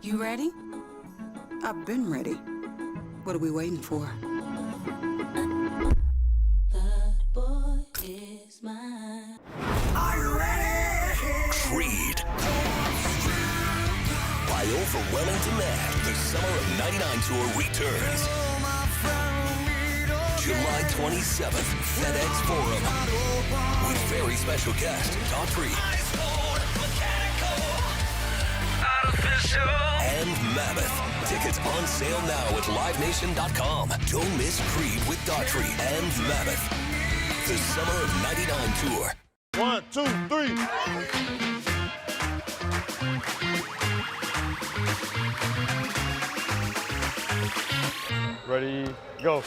You ready? I've been ready. What are we waiting for? That boy is mine. Are you ready? Creed. By overwhelming demand, the Summer of '99 tour returns. July 27th, FedEx Forum. With very special guest, Daughtry. And Mammoth. Tickets on sale now at livenation.com. Don't miss Creed with Daughtry and Mammoth. The Summer of '99 tour. 1, 2, 3. Ready, go.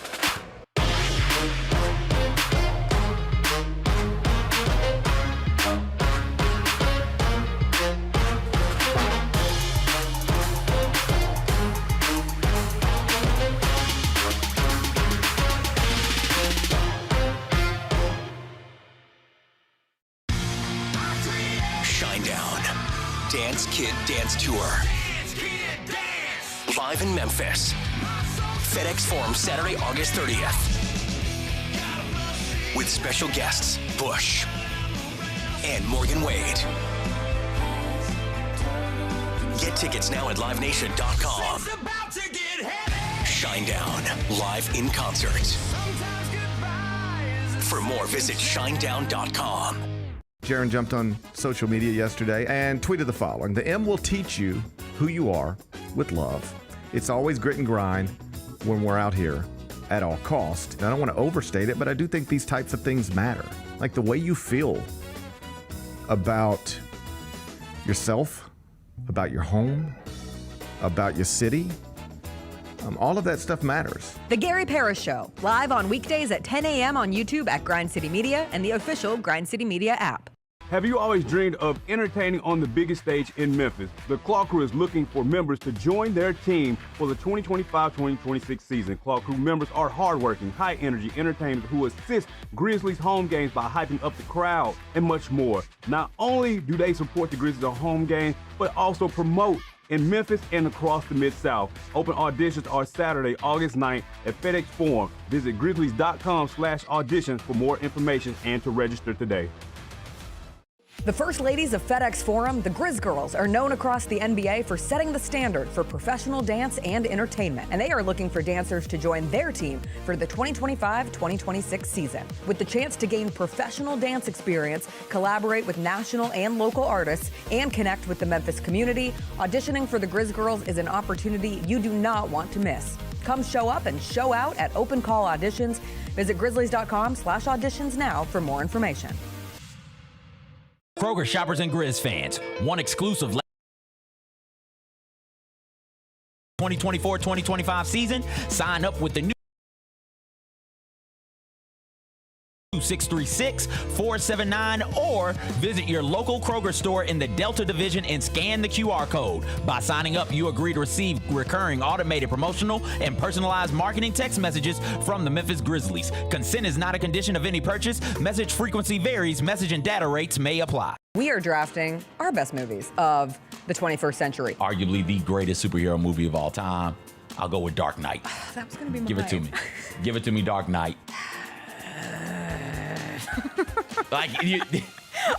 Shinedown. Dance Kid Dance Tour. Live in Memphis. FedEx Forum, Saturday, August 30th. With special guests, Bush and Morgan Wade. Get tickets now at livenation.com. Shinedown, live in concert. For more, visit shinedown.com. Jaron jumped on social media yesterday and tweeted the following. The M will teach you who you are with love. It's always grit and grind when we're out here at all cost. And I don't want to overstate it, but I do think these types of things matter. Like the way you feel about yourself, about your home, about your city. All of that stuff matters. The Gary Parrish Show, live on weekdays at 10 a.m. on YouTube at Grind City Media and the official Grind City Media app. Have you always dreamed of entertaining on the biggest stage in Memphis? The Claw Crew is looking for members to join their team for the 2025-2026 season. Claw Crew members are hardworking, high-energy entertainers who assist Grizzlies home games by hyping up the crowd and much more. Not only do they support the Grizzlies at home games, but also promote in Memphis and across the Mid-South. Open auditions are Saturday, August 9th at FedEx Forum. Visit grizzlies.com/auditions for more information and to register today. The First Ladies of FedEx Forum, the Grizz Girls, are known across the NBA for setting the standard for professional dance and entertainment, and they are looking for dancers to join their team for the 2025-2026 season. With the chance to gain professional dance experience, collaborate with national and local artists, and connect with the Memphis community, auditioning for the Grizz Girls is an opportunity you do not want to miss. Come show up and show out at Open Call Auditions. Visit grizzlies.com/auditions now for more information. Kroger shoppers and Grizz fans, one exclusive 2024-2025 season. Sign up with the new 636-479 or visit your local Kroger store in the Delta Division and scan the QR code. By signing up, you agree to receive recurring automated promotional and personalized marketing text messages from the Memphis Grizzlies. Consent is not a condition of any purchase. Message frequency varies. Message and data rates may apply. We are drafting our best movies of the 21st century. Arguably the greatest superhero movie of all time. I'll go with Dark Knight. That was going to be mine. Give it to me. Give it to me, Dark Knight.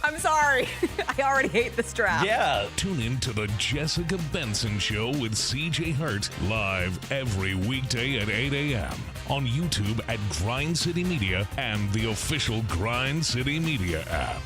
I'm sorry. I already hate this draft. Yeah. Tune in to the Jessica Benson Show with CJ Hurt live every weekday at 8 a.m. on YouTube at Grind City Media and the official Grind City Media app.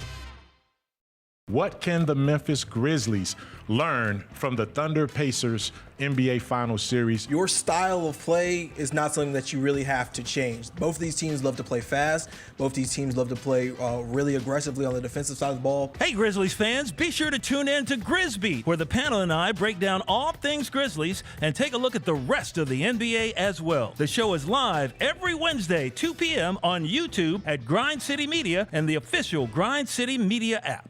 What can the Memphis Grizzlies learn from the Thunder Pacers NBA Finals Series? Your style of play is not something that you really have to change. Both of these teams love to play fast. Both these teams love to play really aggressively on the defensive side of the ball. Hey, Grizzlies fans, be sure to tune in to Grizzbeat, where the panel and I break down all things Grizzlies and take a look at the rest of the NBA as well. The show is live every Wednesday, 2 p.m. on YouTube at Grind City Media and the official Grind City Media app.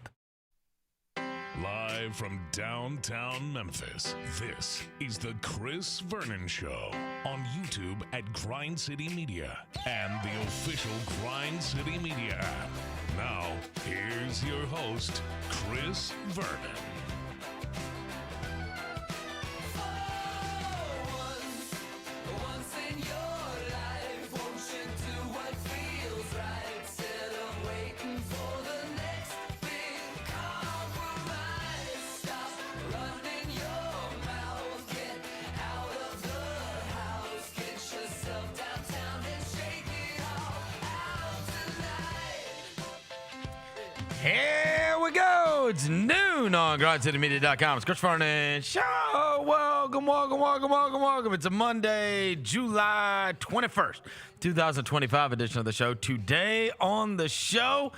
Live from downtown Memphis, this is the Chris Vernon Show on YouTube at Grind City Media and the official Grind City Media app. Now, here's your host, Chris Vernon. Here we go. It's noon on GrindCityMedia.com. It's Chris Vernon Show. Welcome. It's a Monday, July 21st, 2025 edition of the show. Today on the show,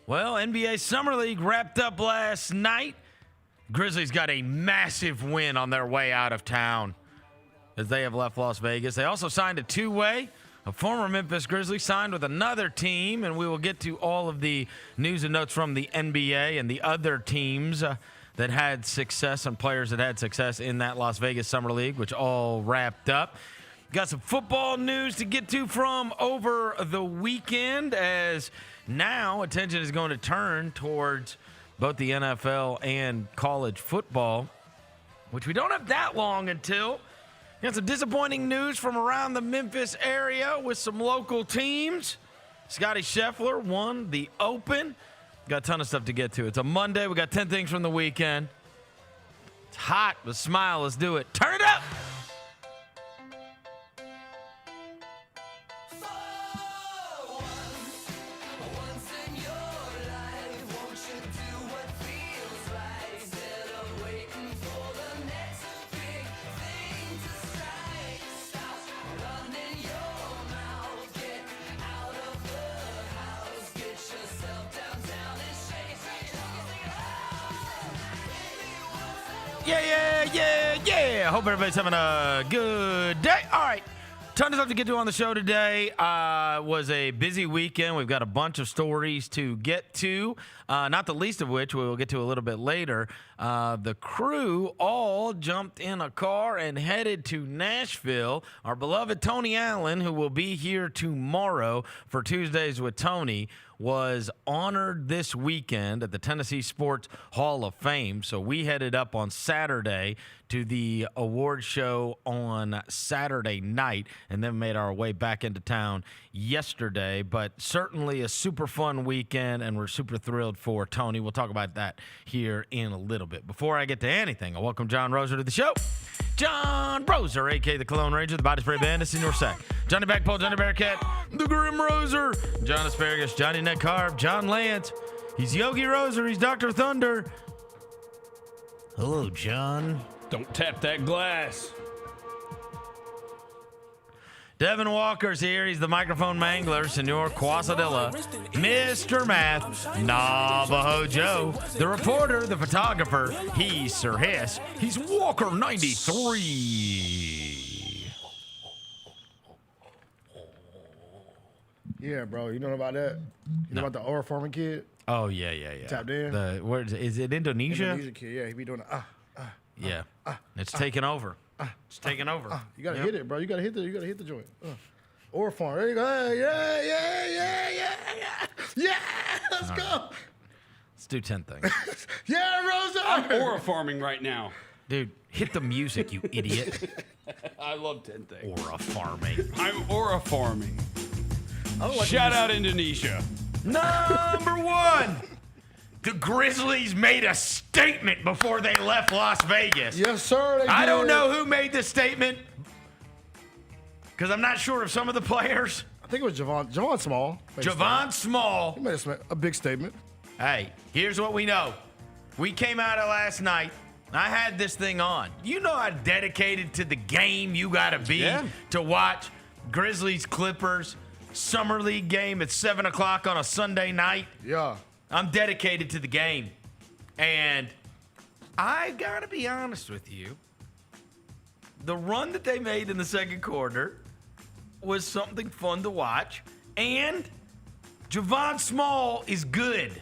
well, NBA Summer League wrapped up last night. Grizzlies got a massive win on their way out of town as they have left Las Vegas. They also signed a two-way. A former Memphis Grizzlies signed with another team, and we will get to all of the news and notes from the NBA and the other teams that had success and players that had success in that Las Vegas Summer League, which all wrapped up. Got some football news to get to from over the weekend, as now attention is going to turn towards both the NFL and college football, which we don't have that long until. Got some disappointing news from around the Memphis area with some local teams. Scotty Scheffler won the Open. Got a ton of stuff to get to. It's a Monday. We got 10 things from the weekend. It's hot, but smile. Let's do it. Turn it up. Yeah. Hope everybody's having a good day. All right. Ton of stuff to get to on the show today. Was a busy weekend. We've got a bunch of stories to get to, not the least of which we will get to a little bit later. The crew all jumped in a car and headed to Nashville. Our beloved Tony Allen, who will be here tomorrow for Tuesdays with Tony, was honored this weekend at the Tennessee Sports Hall of Fame. So we headed up on Saturday to the award show on Saturday night and then made our way back into town yesterday. But certainly a super fun weekend, and we're super thrilled for Tony. We'll talk about that here in a little bit. Before I get to anything, I welcome John Roser to the show. John Roser, a.k.a. the Cologne Ranger, the Body Spray Bandit, Senior Sack, Johnny Backpole, Johnny Bearcat, the Grim Roser, John Asparagus, Johnny Neck Carb, John Lance. He's Yogi Roser. He's Dr. Thunder. Hello, John. Don't tap that glass. Devin Walker's here. He's the microphone mangler, Senor Quasadilla, Mr. Math, Navajo Joe, the reporter, the photographer. He's Sir Hess. He's Walker 93. Yeah, bro. You know about that? You know about the oral farming kid? Oh, yeah. Tapped in? Where is it Indonesia? Indonesia kid, yeah. He be doing the It's taking over. It's taking over. You gotta hit it, bro. You gotta hit the joint. Oral farm. There you go. Hey, yeah. Let's go. Let's do 10 things. Yeah, Rosa. I'm aura farming right now. Dude, hit the music, you idiot. I love 10 things. Aura farming. I'm aura farming. Shout out Indonesia. Number one. The Grizzlies made a statement before they left Las Vegas. Yes, sir. I don't know who made the statement because I'm not sure of some of the players. I think it was Javon Small. Javon Small. He made a big statement. Hey, here's what we know. We came out of last night. I had this thing on. You know how dedicated to the game you got to be to watch Grizzlies Clippers Summer League game at 7 o'clock on a Sunday night. Yeah. I'm dedicated to the game. And I got to be honest with you. The run that they made in the second quarter was something fun to watch. And Javon Small is good.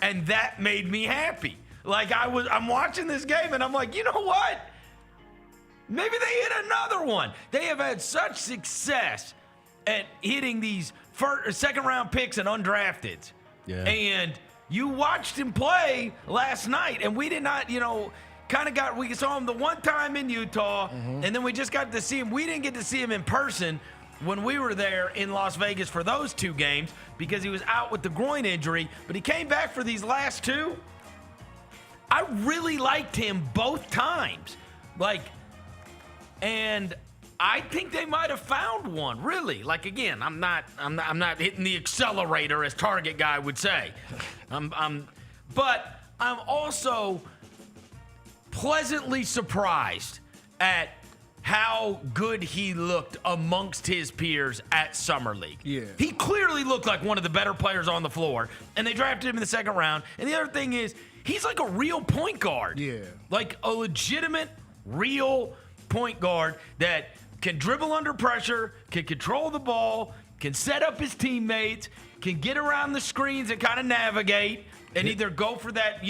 And that made me happy. Like, I'm watching this game and I'm like, you know what? Maybe they hit another one. They have had such success at hitting these second round picks and undrafteds. Yeah. And you watched him play last night, and we did not, we saw him the one time in Utah, and then we just got to see him. We didn't get to see him in person when we were there in Las Vegas for those two games because he was out with the groin injury, but he came back for these last two. I really liked him both times. And I think they might have found one. Really, like again, I'm not hitting the accelerator as Target guy would say. But I'm also pleasantly surprised at how good he looked amongst his peers at Summer League. Yeah. He clearly looked like one of the better players on the floor, and they drafted him in the second round. And the other thing is, he's like a real point guard. Yeah. Like a legitimate, real point guard that can dribble under pressure, can control the ball, can set up his teammates, can get around the screens and kind of navigate and either go for that,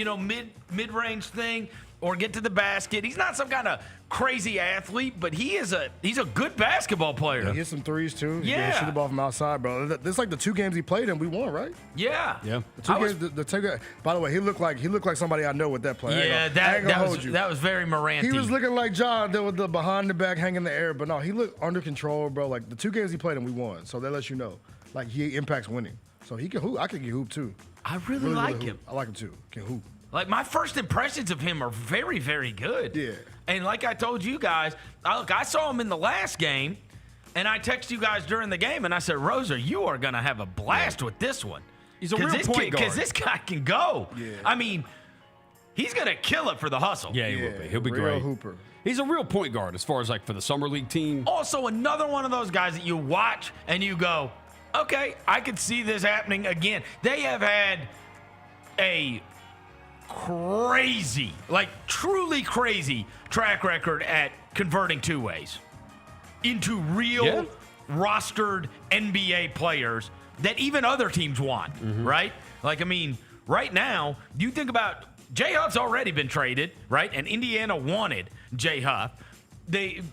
mid-range thing or get to the basket. He's not some kind of crazy athlete, but he's a good basketball player. He hit some threes too. He Yeah. can shoot the ball from outside, bro. This like the 2 games he played in, we won, right? Yeah. Yeah. The 2 games. By the way, he looked like somebody I know with that play. Yeah, that was very Morant. He was looking like John with the behind the back hang in the air, but no, he looked under control, bro. Like the 2 games he played in, we won. So that lets you know, like he impacts winning. So he can hoop. I can get hoop too. I really like him. I like him too. Can hoop. Like, my first impressions of him are very, very good. Yeah. And like I told you guys, I saw him in the last game, and I texted you guys during the game, and I said, Rosa, you are going to have a blast with this one. He's a real point guard. Because this guy can go. Yeah. I mean, he's going to kill it for the hustle. Yeah, he will be. He'll be real great. hooper. He's a real point guard as far as like for the summer league team. Also, another one of those guys that you watch and you go, okay, I could see this happening again. They have had a crazy, like truly crazy track record at converting two-ways into real rostered NBA players that even other teams want, right? Like, I mean, right now, you think about Jay Huff's already been traded, right? And Indiana wanted Jay Huff.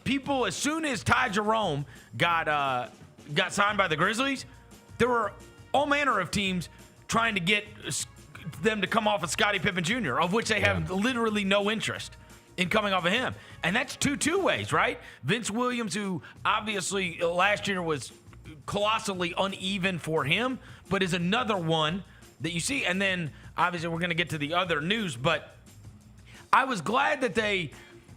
People, as soon as Ty Jerome got signed by the Grizzlies, there were all manner of teams trying to get them to come off of Scottie Pippen Jr., of which they have literally no interest in coming off of him. And that's two ways, right? Vince Williams, who obviously last year was colossally uneven for him, but is another one that you see. And then obviously we're going to get to the other news, but I was glad that they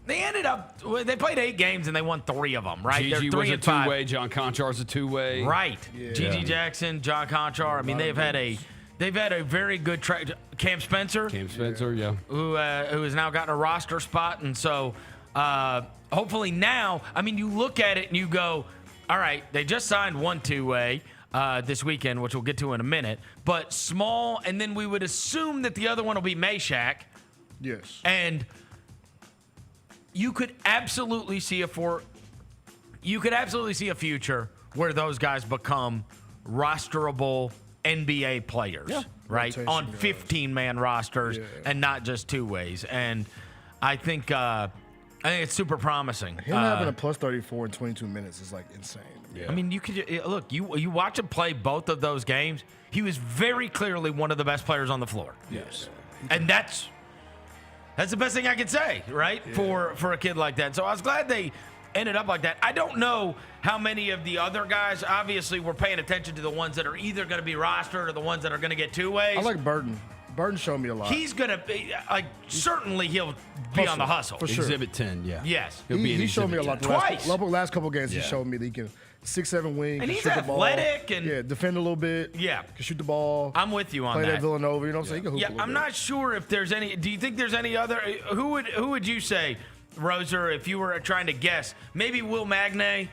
ended up, they played 8 games and they won 3 of them, right? Gigi was a two-way. John Konchar's a two-way. Right. Yeah. Gigi Jackson, John Konchar. I mean, they've had a very good track. Cam Spencer. Yeah. Who has now gotten a roster spot. And so hopefully now, I mean, you look at it and you go, all right, they just signed one two-way this weekend, which we'll get to in a minute. But small, and then we would assume that the other one will be Meshack. Yes. And you could absolutely see a future where those guys become rosterable NBA players, right? On 15-man rosters and not just two ways. And I think it's super promising. Him having a plus 34 in 22 minutes is like insane. Yeah. I mean, you could look. You watch him play both of those games. He was very clearly one of the best players on the floor. Yes, and that's the best thing I could say, right? Yeah. For a kid like that. So I was glad they ended up like that. I don't know how many of the other guys. Obviously, we're paying attention to the ones that are either going to be rostered or the ones that are going to get two ways. I like Burton. Burton showed me a lot. He's going to be certainly he'll be on the hustle. For sure. Exhibit 10, yeah. Yes. He showed me a lot. Twice. Last couple games, he showed me that he can 6'7" wing, and can he's shoot the ball. athletic and defend a little bit. Yeah, can shoot the ball. I'm with you on play that. At Villanova, you know what I'm saying? He can hoop a little I'm bit. not sure if there's any. Do you think there's any other? Who would you say, Roser, if you were trying to guess? Maybe Will Magnay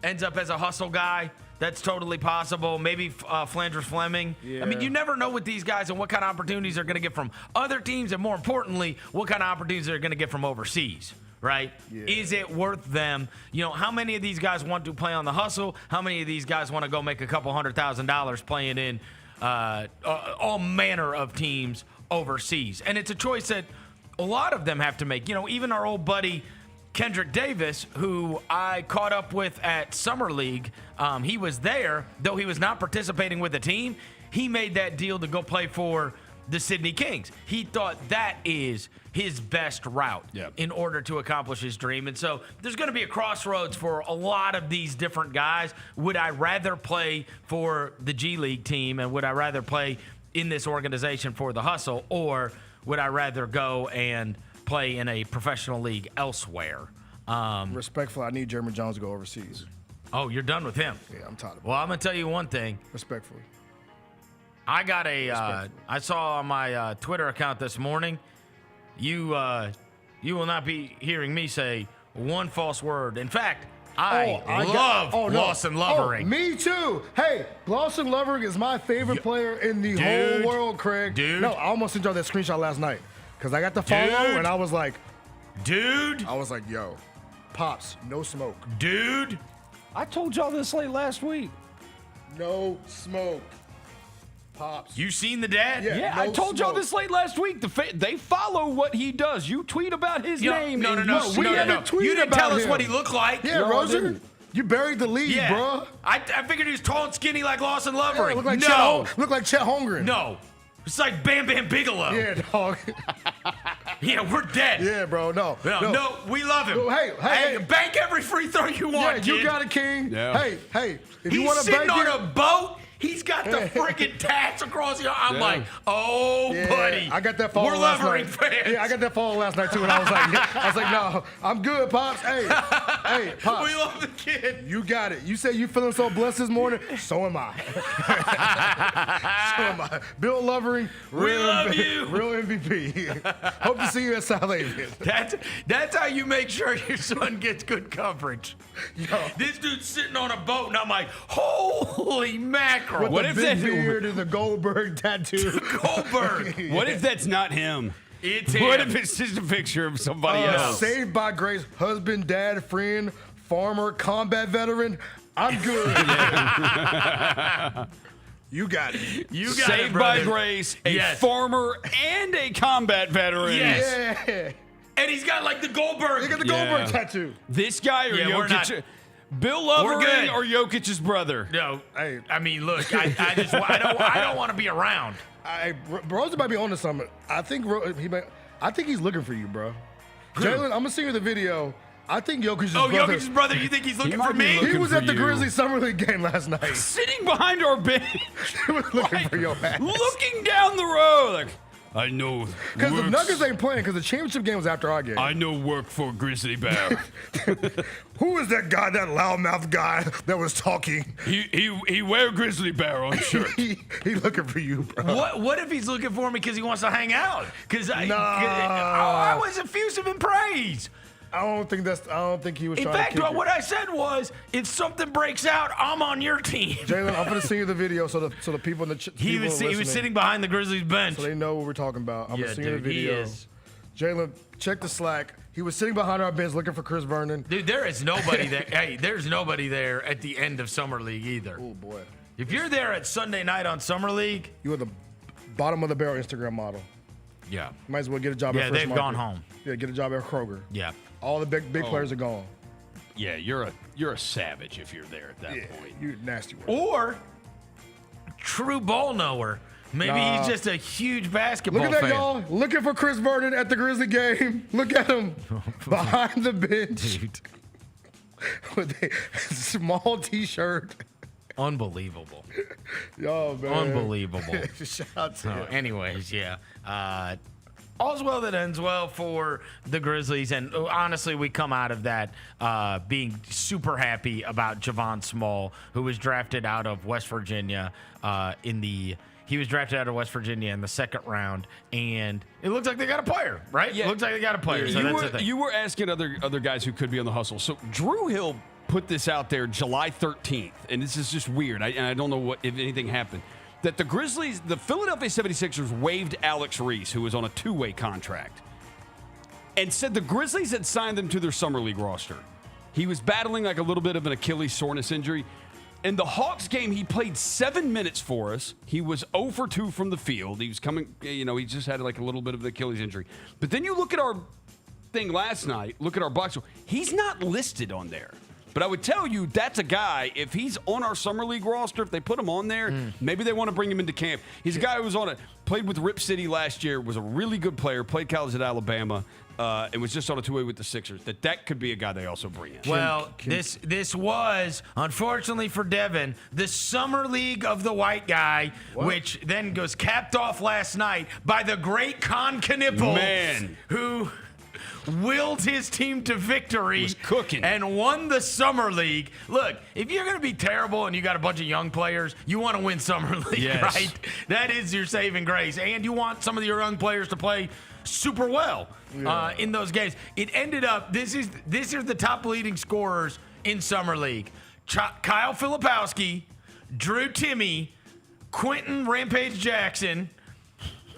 ends up as a hustle guy. That's totally possible. Maybe Flanders Fleming. Yeah. I mean, you never know with these guys and what kind of opportunities they're going to get from other teams, and more importantly, what kind of opportunities they're going to get from overseas. Right? Yeah. Is it worth them? You know, how many of these guys want to play on the hustle? How many of these guys want to go make a couple $100,000 playing in all manner of teams overseas? And it's a choice that a lot of them have to make. You know, even our old buddy Kendrick Davis, who I caught up with at Summer League, he was there, though he was not participating with the team. He made that deal to go play for the Sydney Kings. He thought that is his best route in order to accomplish his dream. And so there's going to be a crossroads for a lot of these different guys. Would I rather play for the G League team, and would I rather play in this organization for the hustle, or would I rather go and play in a professional league elsewhere? Respectfully, I need Jeremy Jones to go overseas. Oh, you're done with him? Yeah, I'm tired of it. Well, I'm going to tell you one thing. Respectfully. I got I saw on my Twitter account this morning, you will not be hearing me say one false word. In fact, I love Lawson Lovering. Oh, me too. Hey, Lawson Lovering is my favorite player in the whole world, Craig. Dude. No, I almost enjoyed that screenshot last night because I got the follow and I was like, yo, Pops, no smoke. Dude. I told y'all this late last week. No smoke. Pops. You seen the dad? Yeah, no I told y'all smoke. this late last week. They follow what he does. You tweet about his name. No. We haven't tweeted You didn't about tell us him. what he looked like. Yeah, Roser, you buried the lead, bro. I figured he was tall and skinny like Lawson Lovering. Look like look like Chet Holmgren. No. It's like Bam Bam Bigelow. Yeah, dog. Yeah, we're dead. Yeah, bro. No, we love him. No, hey, bank every free throw you want, you kid. got it, King. Yeah. Hey, if He's you want to sitting bank on a boat. He's got the freaking tats across your. I'm like, buddy. I got that follow We're last Lovering night. fans. Yeah, I got that follow last night too, and I was like, no, I'm good, Pops. Hey, Pops. We love the kid. You got it. You say you feeling so blessed this morning. So am I. So am I. Bill Lovering, We love you. real MVP. Hope to see you at South Haven. That's how you make sure your son gets good coverage. Yo. This dude's sitting on a boat, and I'm like, holy mackerel. With What the if big that- beard and the Goldberg tattoo. Goldberg. What if that's not him? It's What him. if it's just a picture of somebody else? Saved by grace, husband, dad, friend, farmer, combat veteran. I'm good. You got it. You got Saved it, by brother. grace, a Yes. farmer and a combat veteran. Yes. Yeah. And he's got like the Goldberg. You got the Yeah. Goldberg tattoo. This guy or Yeah, we're Jokic? not- Bill We're Lovering good. or Jokic's brother? No, Hey. I mean, look, I don't want to be around. Rosa might be on to something. I think he's looking for you, bro. Jalen, I'm gonna send you the video. I think Jokic's brother. Jokic's brother, you think he's looking might for be me? looking He was for at the you. Grizzlies Summer League game last night. Sitting behind our bench, He was looking for your ass. looking down the road, like, I know. Because the works- Nuggets ain't playing because the championship game was after our game. I know work for Grizzly Bear. Who is that guy, that loudmouth guy that was talking? he wear Grizzly Bear on shirt. he looking for you, bro. What if he's looking for me because he wants to hang out? Because Nah. I was effusive in praise. I don't think he was In trying fact, to kick what I said was, if something breaks out, I'm on your team. Jalen, I'm gonna send you the video so the people in the He was sitting behind the Grizzlies bench. so they know what we're talking about. I'm Yeah, gonna send you the dude, he video. is. Jalen, check the Slack. He was sitting behind our bench looking for Chris Vernon. Dude, there is nobody there. Hey, there's nobody there at the end of Summer League either. Oh boy, If you're there at Sunday night on Summer League, you are the bottom of the barrel Instagram model. yeah, Might as well get a job. Yeah, at Fresh they've Market. gone home. Yeah, get a job at Kroger. yeah. All the big players are gone. Yeah, you're a savage if you're there at that point. You nasty word. Or true ball knower. Maybe he's just a huge basketball Look at that, fan. y'all. Looking for Chris Vernon at the Grizzly game. Look at him behind the bench with a small T-shirt. Unbelievable. Yo, man. Unbelievable. Shout out to So, him. anyways, yeah. All's well that ends well for the Grizzlies. And honestly, we come out of that being super happy about Javon Small, who was drafted out of West Virginia He was drafted out of West Virginia in the second round, and it looks like they got a player, right? Yeah. It looks like they got a player. So that's the thing. You were asking other guys who could be on the hustle. So Drew Hill put this out there July 13th, and this is just weird. I don't know if anything happened. That the Philadelphia 76ers waived Alex Reese, who was on a two-way contract, and said the Grizzlies had signed him to their summer league roster. He was battling like a little bit of an Achilles soreness injury. In the Hawks game, he played 7 minutes for us. He was 0 for 2 from the field. He was coming, he just had like a little bit of an Achilles injury. But then you look at our thing last night, look at our box score. He's not listed on there. But I would tell you, that's a guy, if he's on our summer league roster, if they put him on there, maybe they want to bring him into camp. He's a guy who was played with Rip City last year, was a really good player, played college at Alabama, and was just on a two-way with the Sixers. That could be a guy they also bring in. Well, this was, unfortunately for Devin, the Summer League of the White Guy, which then goes capped off last night by the great Con Knipple, Man. who willed his team to victory. Was cooking. And won the Summer League. Look, if you're going to be terrible and you got a bunch of young players, you want to win Summer League, Yes. right? That is your saving grace. And you want some of your young players to play super well in those games. It ended up, this is the top leading scorers in Summer League. Kyle Filipowski, Drew Timme, Quentin Rampage Jackson,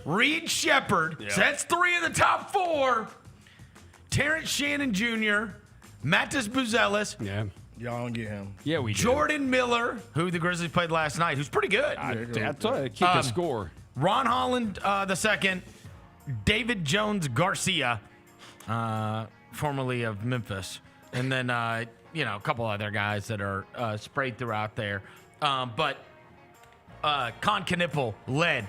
Reed Shepard. Yep. So that's 3 of the top 4. Terrence Shannon Jr., Matas Buzelis. Yeah. Y'all don't get him. Yeah, we do. Jordan Miller, who the Grizzlies played last night, who's pretty good. I thought I'd keep a score. Ron Holland II, David Jones Garcia, formerly of Memphis, and then a couple other guys that are sprayed throughout there. But Con Knippel led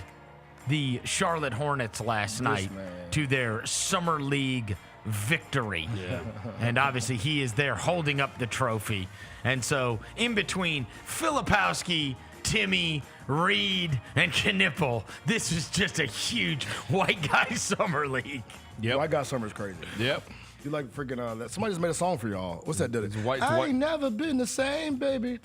the Charlotte Hornets last night to their Summer League victory. Yeah. And obviously he is there holding up the trophy. And so in between Filipowski, Timme, Reed, and Knippel, this is just a huge white guy Summer League. Yep. White guy summer's crazy. Yep. You like freaking that. Somebody just made a song for y'all. What's that? Did it? White, I ain't never been the same, baby.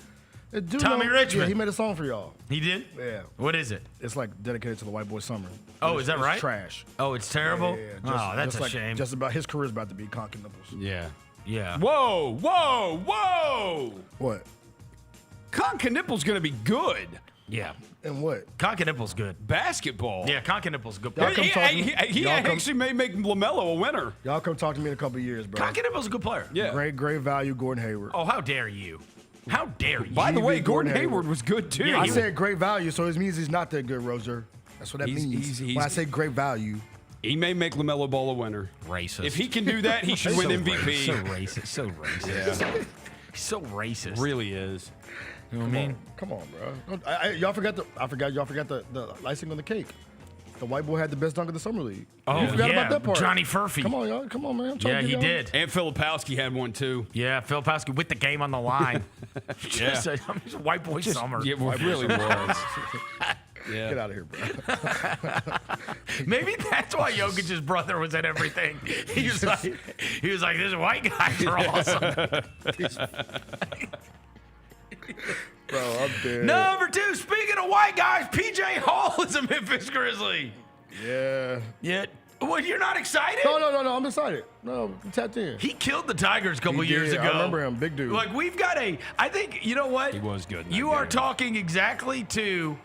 Tommy Richmond. Yeah, he made a song for y'all. He did? Yeah. What is it? It's like dedicated to the white boy summer. Oh, is that right? It's trash. Oh, it's terrible? Yeah. That's a shame. Just about his career's about to be Con Knippels. Yeah. Yeah. Whoa, whoa, whoa. What? Con Knippel's going to be good. Yeah. And what? Con Knippel's good. Basketball. Yeah, Con Knippel's good. Y'all come talk to me. He Y'all come- actually may make LaMelo a winner. Y'all come talk to me in a couple of years, bro. Con Knippel's a good player. Yeah. Great value, Gordon Hayward. Oh, how dare you? How dare you? By the way, GV Gordon Gordon Hayward Hayward was good too. Yeah, I said great value, so it means he's not that good, Roser. That's what that means. When I say great value. He may make LaMelo Ball a winner. Racist. If he can do that, he should win MVP. So racist. So racist. Yeah. He's so racist. Really is. You know what I mean? Come on, bro. Y'all forgot the icing on the cake. The white boy had the best dunk of the summer league. Oh, you forgot about that part. Johnny Furphy. Come on, y'all. Come on, man. I'm trying Yeah, to he get y'all. did. And Filipowski had one too. Yeah, Filipowski with the game on the line. Just a white boy summer. Yeah, it really was. Yeah. Get out of here, bro. Maybe that's why Jokic's brother was at everything. He was like, "These white guys are awesome." Bro, I'm dead. Number 2, speaking of white guys, PJ Hall is a Memphis Grizzly. Yeah. Yeah. What, you're not excited? No. I'm excited. No, I'm tapped in. He killed the Tigers a couple He years did. ago. I remember him. Big dude. Like, we've got I think, you know what? He was good in that You are game. talking exactly to,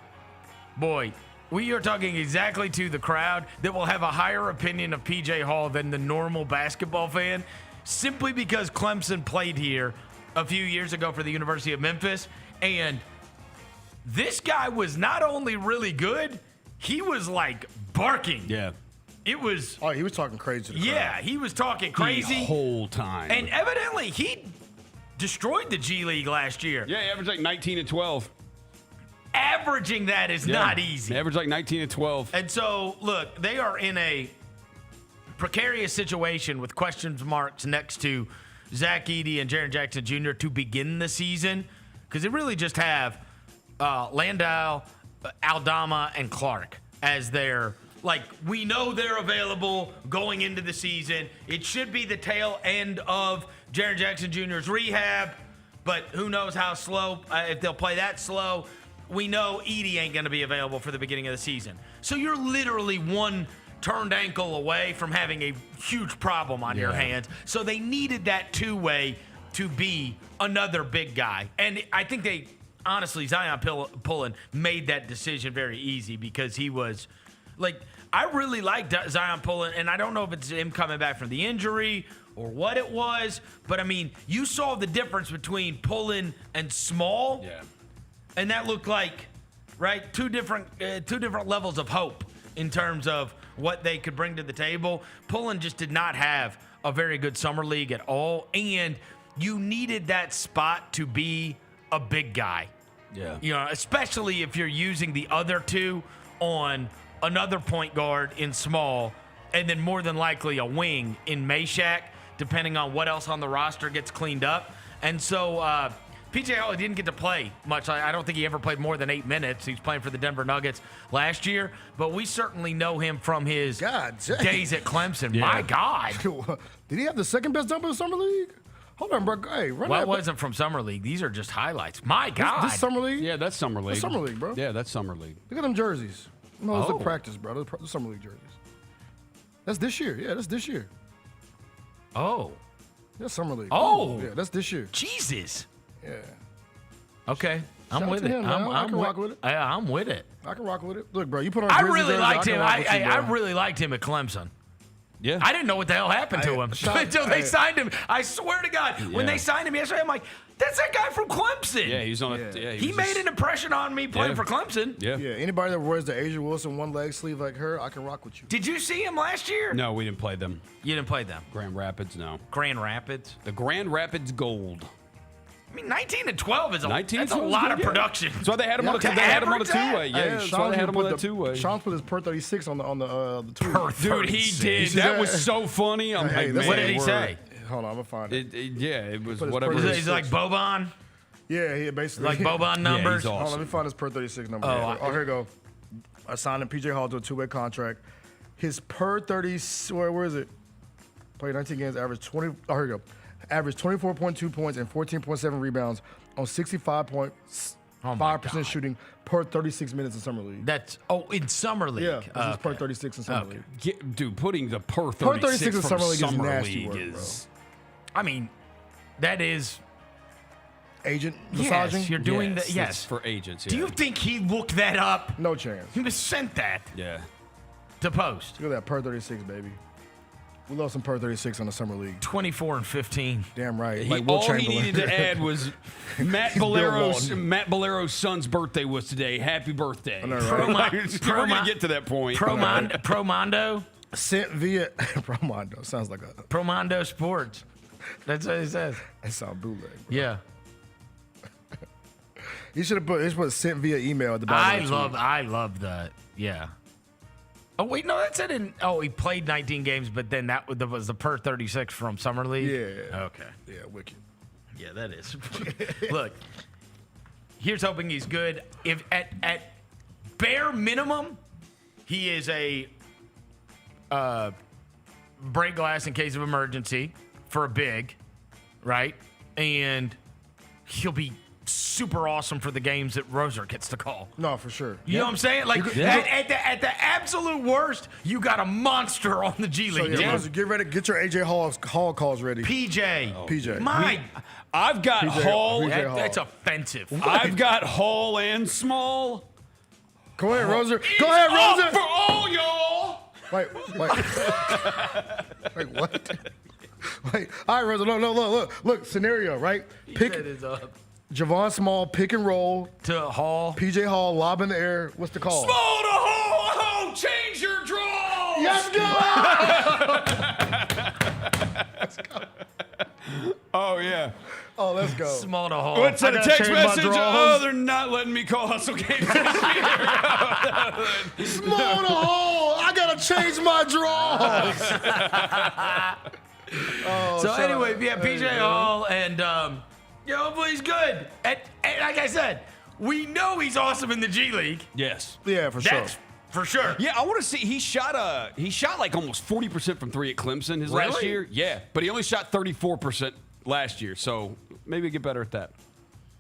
we are talking exactly to the crowd that will have a higher opinion of PJ Hall than the normal basketball fan, simply because Clemson played here a few years ago for the University of Memphis. And this guy was not only really good, he was like barking. Yeah. It was. Oh, he was talking crazy to the crowd. Yeah, he was talking crazy. The whole time. And evidently, he destroyed the G League last year. Yeah, he averaged like 19 and 12. Averaging that is not easy. He averaged like 19 and 12. And so, look, they are in a precarious situation with question marks next to Zach Edey and Jaren Jackson Jr. to begin the season, because they really just have Landau, Aldama, and Clark as their, we know they're available going into the season. It should be the tail end of Jaren Jackson Jr.'s rehab, but who knows how slow, if they'll play that slow. We know Edey ain't going to be available for the beginning of the season. So you're literally one turned ankle away from having a huge problem on your hands. So they needed that two-way to be another big guy. And I think they, honestly, Zion Pullen made that decision very easy, because he was, I really liked Zion Pullen, and I don't know if it's him coming back from the injury or what it was, but, I mean, you saw the difference between Pullen and Small. Yeah. And that looked like, right, two different levels of hope in terms of what they could bring to the table. Pullen just did not have a very good summer league at all, and you needed that spot to be a big guy. Yeah. You know, especially if you're using the other two on another point guard in Small, and then more than likely a wing in Meshack, depending on what else on the roster gets cleaned up. And so PJ Hall didn't get to play much. I don't think he ever played more than 8 minutes. He's playing for the Denver Nuggets last year, but we certainly know him from his days at Clemson. Yeah. My God. Did he have the second best jumper in the Summer League? Hold on, bro. Hey, run Well, that. it wasn't from Summer League. These are just highlights. My God. This Summer League? Yeah, that's Summer League. That's Summer League, bro. Yeah, that's Summer League. Look at them jerseys. No, it's Oh. a practice, bro. Those are Summer League jerseys. That's this year. Yeah, that's this year. Oh. That's Summer League. Oh. Yeah, that's this year. Jesus. Yeah. Okay. Shout I'm out with to it. him, man. I can rock with it. I'm with it. I can rock with it. Look, bro, you put on. I Grizzlies really jersey, liked can him. rock with you, I bro. really liked him at Clemson. Yeah. I didn't know what the hell happened to him until they signed him. I swear to God, when they signed him yesterday, I'm like, that's that guy from Clemson. Yeah, he's on a. Yeah, he made an impression on me playing for Clemson. Yeah. Yeah, anybody that wears the Asia Wilson one leg sleeve like her, I can rock with you. Did you see him last year? No, we didn't play them. You didn't play them. Grand Rapids, no. Grand Rapids. The Grand Rapids Gold. I mean, 19 and 12 is a, 19 that's a was lot good, of yeah. production. That's why they had him on a, To they had him on a average that? two-way. Yeah, that's why they had him on that two-way. Sean put his per 36 on the tweet. Dude, he did. That was so funny. I'm Hey, like, that's man. a What did he word. say? Hold on, I'm gonna find it. Yeah, it was Put his whatever. per He's like Boban? Yeah, he basically Like Boban numbers? he's Hold on, awesome. let me find his per 36 number. Oh, here you go. I signed him PJ Hall to a two-way contract. His per 30, where is it? Played 19 games, averaged 20. Oh, here you go. Averaged 24.2 points and 14.7 rebounds on 65.5% shooting per 36 minutes in Summer League. That's in Summer League. Yeah, that's his per 36 in Summer League. Dude, putting the per 36, Per 36 in from Summer League is nasty League work, is. I mean, that is Agent yes, massaging? you're doing Yes, that. that's Yes. for agents. Do yeah. you think he looked that up? No chance. He just sent that Yeah. to post. Look at that per 36, baby. We love some per 36 on the Summer League. 24 and 15. Damn right. He, Like Will all he Chamberlain. needed to add was Matt Bill Bolero's Walton. son's birthday was today. Happy birthday. I know, right? We're gonna get to that point. Promondo. Sent via Promondo. Sounds like a Promondo Sports. That's what it says. that sound bootleg. Bro. Yeah. He should have put sent via email at the bottom. I love that. Yeah. Oh wait, no, that's it. He played 19 games, but then that was the per 36 from Summer League. Yeah. Okay. Yeah, wicked. Yeah, that is. Look, here's hoping he's good. If at bare minimum, he is a break glass in case of emergency for a big, right? And he'll be super awesome for the games that Roser gets to call. No, for sure. You know what I'm saying? Like at the absolute worst, you got a monster on the G So League. yeah, Roser, get ready. Get your AJ Hall calls ready. PJ. PJ. I've got PJ Hall. PJ Hall. That's offensive. I've got Hall and Small. Go ahead, Roser. Go ahead, Roser. For all y'all. Wait. Wait, what? Wait. All right, Roser. Look. Scenario, right? Pick Javon Small, pick and roll. To Hall. PJ Hall, lob in the air. What's the call? Small to Hall. Change your draws. Let's go. Oh, yeah. Oh, let's go. Small to Hall. What's that? A gotta text change my message? draws. Oh, they're not letting me call hustle games this year. Small to Hall. I gotta change my draws. So anyway, yeah, PJ Hall and hopefully he's good. And like I said, we know he's awesome in the G League. Yes. Yeah, for sure. That's for sure. Yeah, I want to see. He shot like almost 40% from three at Clemson his last Really? year. Yeah, but he only shot 34% last year. So maybe get better at that.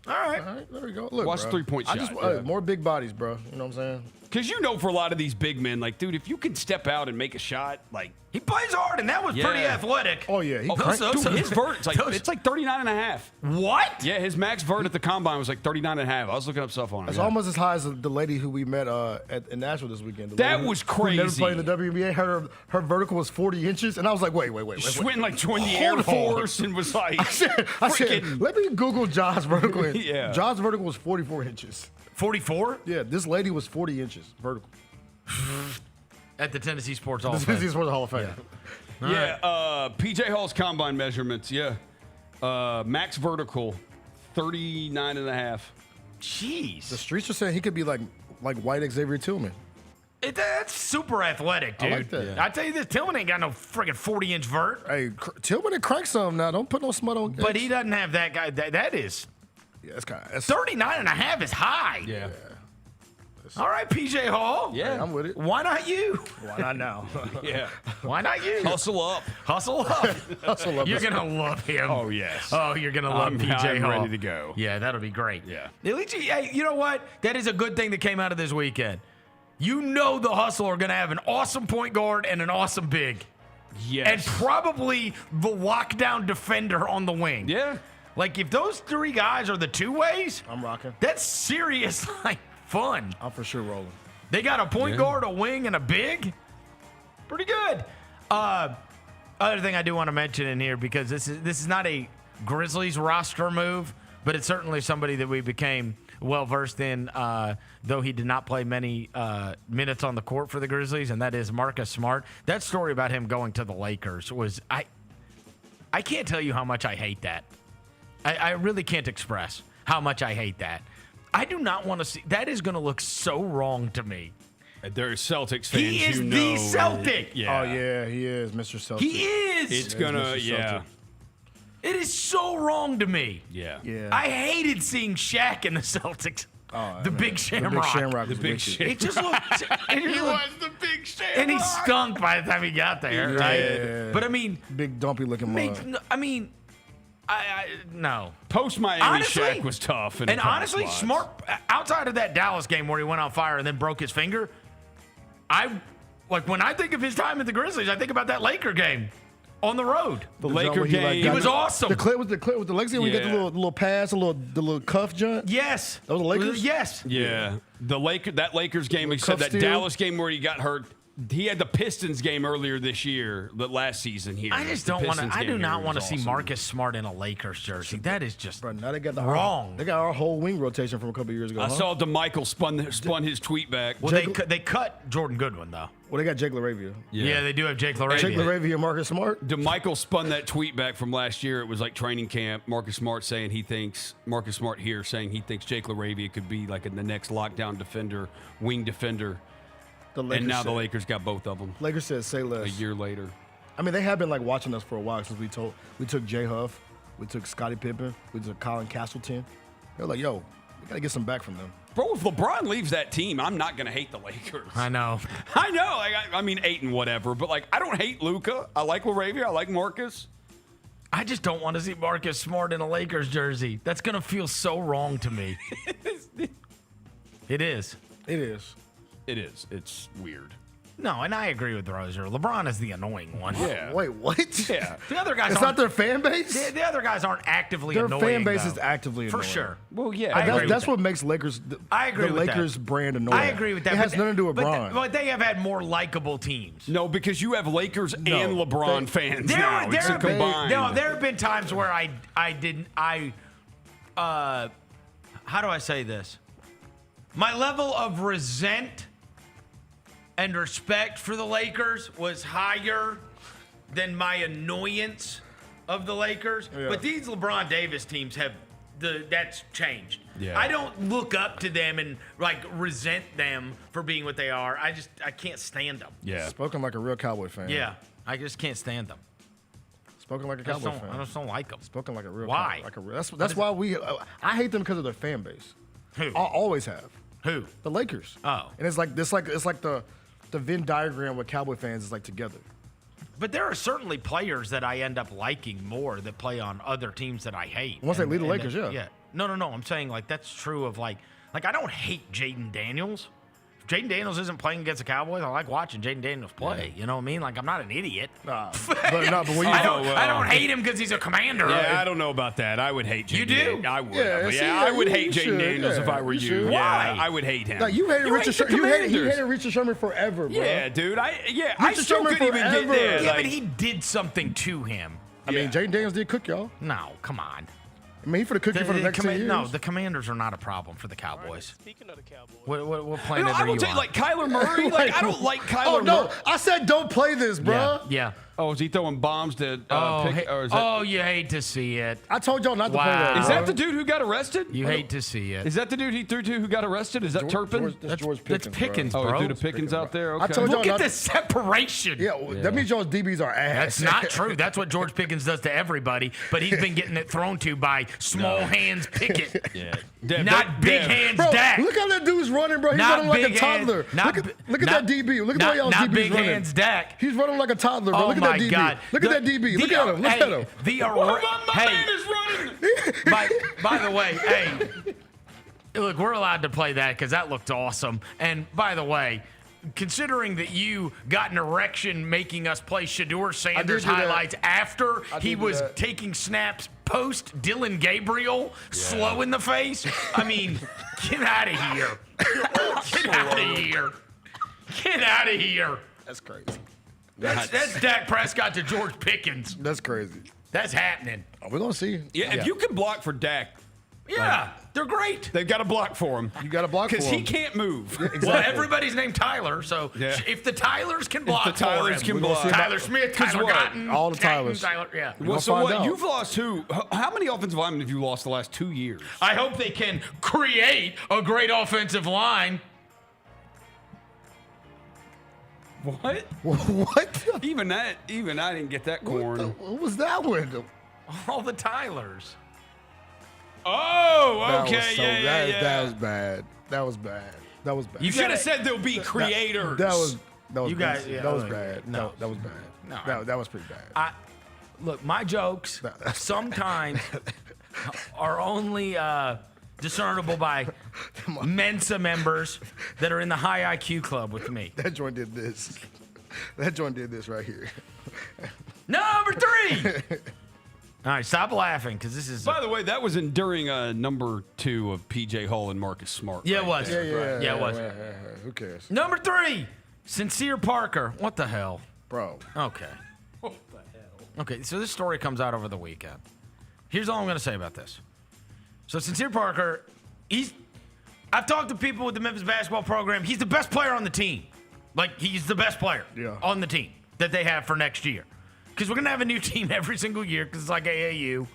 All right. All right, there we go. Look, Watch bro. 3-point I shot, just yeah. more big bodies, bro. You know what I'm saying? Because for a lot of these big men, like, dude, if you can step out and make a shot, like, He plays hard, and that was pretty Yeah. athletic. Oh yeah, dude, his vert, it's like 39.5. What? Yeah, his max vert at the combine was like 39.5. I was looking up stuff on it. It's Yeah. almost as high as the lady who we met in Nashville this weekend. The That lady was who never crazy. played in the WNBA. Her vertical was 40 inches, and I was like, wait. She went like joined the Air Hold on. Force and was like, I said, freaking. let me Google Josh's vertical. Yeah. Josh's vertical was 44 inches. 44 Yeah, this lady was 40 inches vertical. at the Tennessee Sports Hall The of Fame. Tennessee Sports Hall of Fame. Yeah, PJ Hall's combine measurements. Yeah, max vertical, 39.5. Jeez. The streets are saying he could be like white Xavier Tillman. That's super athletic, dude. I like that. I tell you this, Tillman ain't got no friggin' 40-inch vert. Hey, Tillman and crack some now. Don't put no smut on. But he doesn't have that guy. That is Yeah, that's kind of 39.5 is high. Yeah. All right, PJ Hall. Yeah. I'm with it. Why not you? Why not now? Yeah. Why not you? Hustle up. Hustle up. Hustle up. You're going to love him. Oh, yes. Oh, you're going to love PJ I'm Hall. ready to go. Yeah, that'll be great. Yeah. At least, hey, you know what? That is a good thing that came out of this weekend. You know the Hustle are going to have an awesome point guard and an awesome big. Yes. And probably the lockdown defender on the wing. Yeah. Like, if those three guys are the two-ways, I'm rocking. that's serious, like, fun. I'm for sure rolling. They got a point guard, a wing, and a big. Pretty good. Other thing I do want to mention in here, because this is not a Grizzlies roster move, but it's certainly somebody that we became well-versed in, though he did not play many minutes on the court for the Grizzlies, and that is Marcus Smart. That story about him going to the Lakers was – I can't tell you how much I hate that. I really can't express how much I hate that. I do not want to see – that is going to look so wrong to me. There's Celtics fans, He is you the know. Celtic. Yeah. Oh, yeah, he is Mr. Celtic. He is. It's going to – yeah. It is so wrong to me. Yeah. Yeah. I hated seeing Shaq in the Celtics. The Big Shamrock. The Big Shamrock. The Big Shamrock. It just looked. He was the Big Shamrock. And he stunk by the time he got there, right? Yeah. But I mean, Big dumpy looking mug. No. Post Miami, Honestly, Shaq was tough. And honestly, Smart, outside of that Dallas game where he went on fire and then broke his finger, when I think of his time at the Grizzlies, I think about that Laker game on the road. The Laker game. He was awesome. The clip with the Lakers, when you get the little pass, the little cuff jump. Yes. That was the Lakers? Yes. Yeah. That Lakers game, except that steal. Dallas game where he got hurt. He had the Pistons game earlier this year, the last season here. I just don't want to. I do not want to see Marcus Smart in a Lakers jersey. That is just now they got wrong. They got our whole wing rotation from a couple years ago. I saw DeMichael spun his tweet back. Well, they cut Jordan Goodwin though. Well, they got Jake LaRavia. Yeah, they do have Jake LaRavia. Jake LaRavia and Marcus Smart. DeMichael spun that tweet back from last year. It was like training camp. Marcus Smart saying he thinks Jake LaRavia could be like in the next lockdown defender, wing defender. And now the Lakers got both of them. Lakers said say less. A year later. I mean, they have been like watching us for a while since we took Jay Huff, we took Scottie Pippen, we took Colin Castleton. They're like, yo, we got to get some back from them. Bro, if LeBron leaves that team, I'm not going to hate the Lakers. I know. I know. Like, I mean, 8 and whatever, but like, I don't hate Luka. I like LaRavia. I like Marcus. I just don't want to see Marcus Smart in a Lakers jersey. That's going to feel so wrong to me. It is. It is. It is. It's weird. No, and I agree with Roser. LeBron is the annoying one. Yeah. Wait, what? Yeah. The other guys It's not their fan base? The other guys aren't actively Their annoying. fan base though. is actively annoying. For sure. Well, yeah. That's what makes Lakers I agree the with Lakers that. brand annoying. I agree with that. It has nothing to do with Bron. But they have had more likable teams. No, because you have Lakers and LeBron fans There now. It's a combined. There have been times where how do I say this? My level of resent and respect for the Lakers was higher than my annoyance of the Lakers. Yeah. But these LeBron Davis teams that's changed. Yeah. I don't look up to them and resent them for being what they are. I can't stand them. Yeah. Spoken like a real Cowboy fan. Yeah. I just can't stand them. Spoken like a Cowboy fan. I just don't like them. Spoken like a real Why? That's why I hate them because of their fan base. Who? I always have. Who? The Lakers. Oh. And it's like the Venn diagram with Cowboy fans is like together. But there are certainly players that I end up liking more that play on other teams that I hate. Once they leave the Lakers, yeah. Yeah. No. I'm saying that's true of like I don't hate Jaden Daniels. If Jaden Daniels isn't playing against the Cowboys, I like watching Jaden Daniels play. Yeah. You know what I mean? Like, I'm not an idiot. But when you I don't hate him because he's a commander. Yeah, I don't know about that. I would hate Jaden. You do? I would. Yeah, I would hate Jaden Daniels if I were you. Why? Yeah, I would hate him. No, you hated Richard Sherman. You hated Richard Sherman forever, bro. Yeah, dude. I Richard still Sherman couldn't even get forever. there. Yeah, but he did something to him. I mean, Jaden Daniels did cook y'all. No, come on. I mean, he for the cookie for the next 10 years. No, the Commanders are not a problem for the Cowboys. Speaking of the Cowboys, What planet I are will you tell you, on? like Kyler Murray. Like, I don't like Kyler Oh, no. Murray. I said don't play this, bro. Yeah. Oh, is he throwing bombs to pick? Or is that, you hate to see it. I told y'all not to play that. Is that the dude who got arrested? You hate to see it. Is that the dude he threw to who got arrested? Is that Turpin? That's George Pickens. That's Pickens, bro. bro. Oh, dude of Pickens out there? Okay. I told Look y'all at the separation. Yeah, that means y'all's DBs are ass. That's not true. That's what George Pickens does to everybody, but he's been getting it thrown to by small hands Pickett. Yeah. Not big hands Bro, Dak. look how that dude's running, bro. He's Not running like a big hands- toddler. not Look at not- that DB. Look at the way y'all's not DB's big running. hands Dak. He's running like a toddler, bro. Oh Look at my that DB. God. Look at that DB. Look at him. Look at him. My man is running. By the way, hey, look, we're allowed to play that because that looked awesome. And by the way, considering that you got an erection making us play Shedeur Sanders do that. highlights after he did do was that. taking snaps post Dylan Gabriel, slow in the face. I mean, get out of here. Get out of here. Get out of here. That's crazy. That's Dak Prescott to George Pickens. That's crazy. That's happening. We're going to see. Yeah, if you can block for Dak, Yeah, they're great. they've got to block for him. You got to block for Because him. he can't move. Well, everybody's named Tyler, so Yeah. if the Tylers can block the Tylers for can him, block. Tyler Smith, 'Cause Tyler what? Cotton, All the Catton, Tylers. Tyler, yeah. Well, so find what? out. You've lost who? How many offensive linemen have you lost the last 2 years? I hope they can create a great offensive line. What? What? Even I didn't get that corn. What was that one? All the Tylers. Oh, okay, That was yeah. That was bad. That was bad. That was bad. You should have said there'll be creators. That was You guys- yeah, that was look, bad. no. That was bad. No. That was pretty bad. Look, my jokes sometimes are only discernible by Mensa members that are in the high IQ club with me. That joint did this. That joint did this right here. Number 3. All right, stop laughing because this is. By the way, that was during number 2 of PJ Hall and Marcus Smart. Yeah, it was. Yeah, it was. Who cares? Number 3, Sincere Parker. What the hell? Bro. Okay. What the hell? Okay, so this story comes out over the weekend. Here's all I'm going to say about this. So Sincere Parker, I've talked to people with the Memphis basketball program. He's the best player on the team. Like, he's the best player on the team that they have for next year. Because we're going to have a new team every single year because it's like AAU.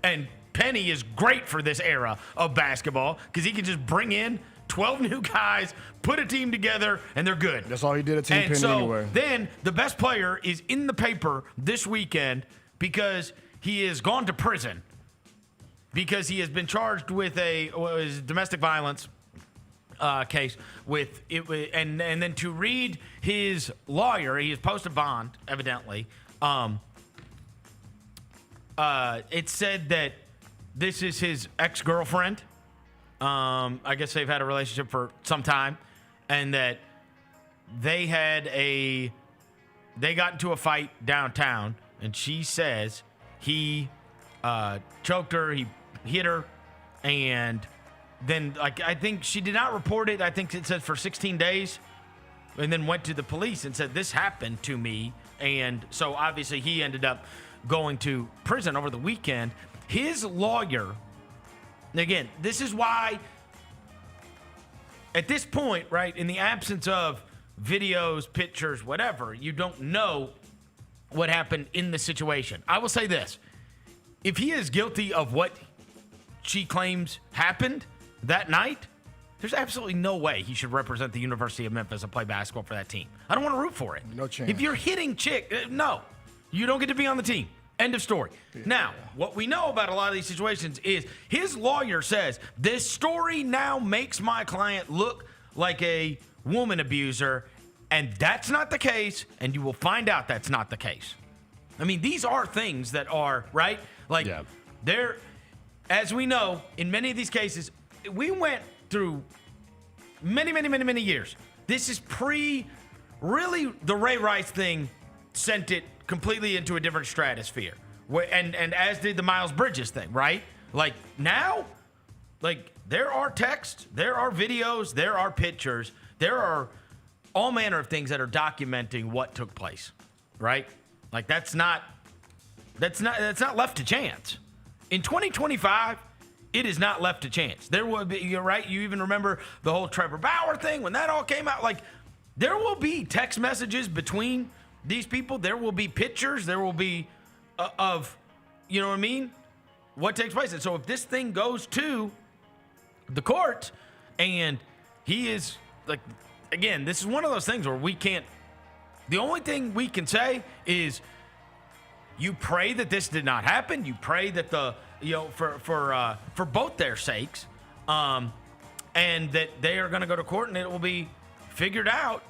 And Penny is great for this era of basketball because he can just bring in 12 new guys, put a team together, and they're good. That's all he did at Team Penny anyway. Then the best player is in the paper this weekend because he has gone to prison because he has been charged with a domestic violence case and then to read his lawyer, he has posted bond evidently. It said that this is his ex-girlfriend. I guess they've had a relationship for some time, and that they got into a fight downtown, and she says he choked her, he hit her, and then I think she did not report it. I think it says for 16 days, and then went to the police and said this happened to me, and so obviously he ended up going to prison over the weekend. His lawyer. Again, this is why, at this point, right, in the absence of videos, pictures, whatever, you don't know what happened in the situation. I will say this. If he is guilty of what she claims happened that night, there's absolutely no way he should represent the University of Memphis and play basketball for that team. I don't want to root for it. No chance. If you're hitting no, you don't get to be on the team. End of story. Yeah. Now, what we know about a lot of these situations is his lawyer says this story now makes my client look like a woman abuser, and that's not the case, and you will find out that's not the case. I mean, these are things that are, right? Like, they're, as we know, in many of these cases, we went through many years. This is really, the Ray Rice thing sent it completely into a different stratosphere. And as did the Miles Bridges thing, right? Like, now, like, there are texts, there are videos, there are pictures, there are all manner of things that are documenting what took place, right? Like, that's not left to chance. In 2025, it is not left to chance. There will be, you're right, you even remember the whole Trevor Bauer thing when that all came out. Like, there will be text messages between these people. There will be pictures. There will be of, you know what I mean? What takes place. And so if this thing goes to the court and he is like, again, this is one of those things where we can't, the only thing we can say is you pray that this did not happen. You pray that for both their sakes, and that they are going to go to court and it will be figured out.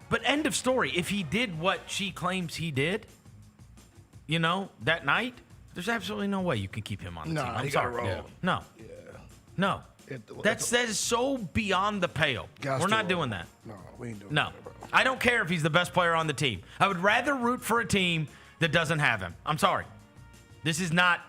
But end of story. If he did what she claims he did, that night, there's absolutely no way you can keep him on the team. I'm sorry. Yeah. No. Yeah. No. That is so beyond the pale. We're not doing that. No, we ain't doing that. No. I don't care if he's the best player on the team. I would rather root for a team that doesn't have him. I'm sorry. This is not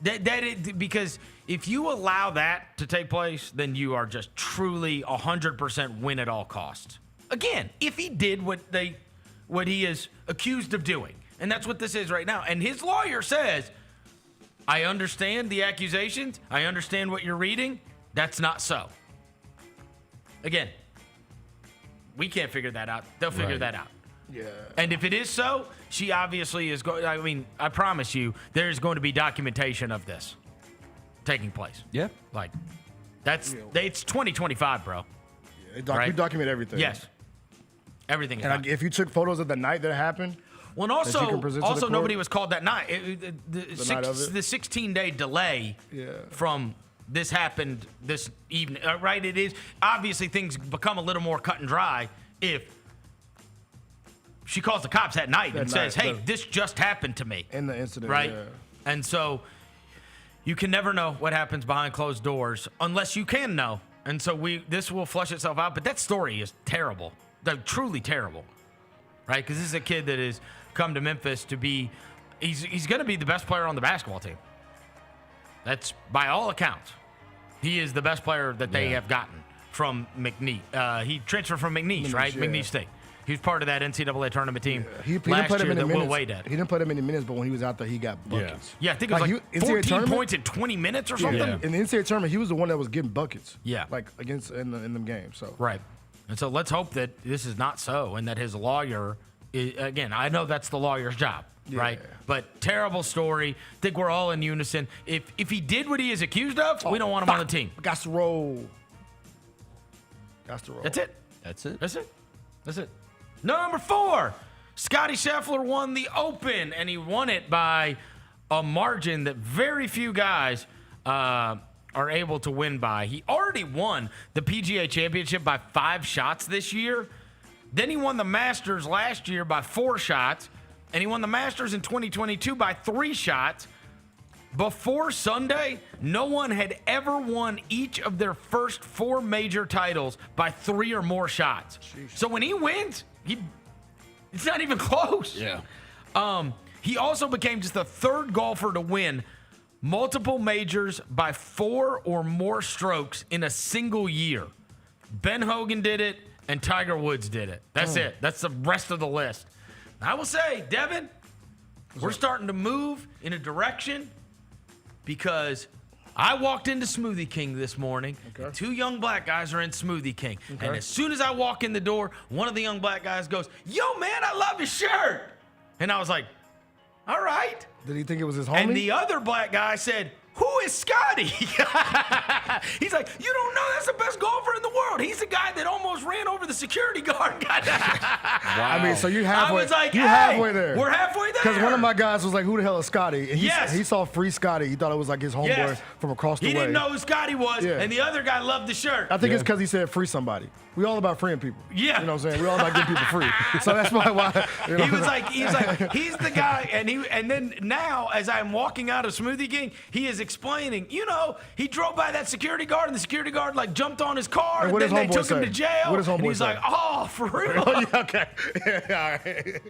because if you allow that to take place, then you are just truly 100% win at all costs. Again, if he did what he is accused of doing, and that's what this is right now, and his lawyer says, I understand the accusations, I understand what you're reading, that's not so. Again, we can't figure that out. They'll figure that out. Yeah. And if it is so, she obviously is going. I mean, I promise you, there's going to be documentation of this taking place. Yeah. Like, it's 2025, bro. Yeah, we document everything. Yes. Everything. And if you took photos of the night that it happened. Well, and also nobody was called that night. The 16-day delay from this happened this evening, right? It is obviously things become a little more cut and dry if she calls the cops at night and says, "Hey, this just happened to me." In the incident, right? Yeah. And so you can never know what happens behind closed doors unless you can know. And so this will flush itself out. But that story is terrible, truly terrible, right? Because this is a kid that has come to Memphis to be, he's going to be the best player on the basketball team. That's by all accounts. He is the best player that they have gotten from McNeese. He transferred from McNeese, right? Yeah. McNeese State. He was part of that NCAA tournament team last year that Will Wade had. He didn't play that many minutes, but when he was out there, he got buckets. Yeah, I think it was like 14 points in 20 minutes or something. Yeah. In the NCAA tournament, he was the one that was getting buckets. Yeah. Like against in them games. So right. And so let's hope that this is not so and that his lawyer, again, I know that's the lawyer's job, right? But terrible story. I think we're all in unison. If he did what he is accused of, we don't want him on the team. Got to roll. That's it. That's it. That's it. That's it. Number 4, Scotty Scheffler won the Open, and he won it by a margin that very few guys are able to win by. He already won the PGA Championship by 5 shots this year. Then he won the Masters last year by 4 shots, and he won the Masters in 2022 by 3 shots. Before Sunday, no one had ever won each of their first 4 major titles by 3 or more shots. Jeez. So when he wins, it's not even close. Yeah. He also became just the 3rd golfer to win multiple majors by 4 or more strokes in a single year. Ben Hogan did it, and Tiger Woods did it. That's it. That's the rest of the list. I will say, Devin, we're starting to move in a direction because I walked into Smoothie King this morning. And 2 young black guys are in Smoothie King. Okay. And as soon as I walk in the door, one of the young black guys goes, "Yo, man, I love your shirt." And I was like, all right. Did he think it was his homie? And the other black guy said, "Who is Scotty?" He's like, "You don't know, that's the best golfer in the world. He's the guy that almost ran over the security guard." Wow. I mean, so you halfway. I was like, halfway there. We're halfway there. Because one of my guys was like, "Who the hell is Scotty?" And he saw free Scotty. He thought it was like his homeboy from across the way. He didn't know who Scotty was, and the other guy loved the shirt. I think it's because he said free somebody. We all about freeing people. Yeah. You know what I'm saying? We all about getting people free. So that's why you know? He was like, he's the guy, and then now as I'm walking out of Smoothie King, he is explaining, he drove by that security guard, and the security guard like jumped on his car, and then they took him to jail. And he's like, "Oh, for real?" Okay. Yeah, all right.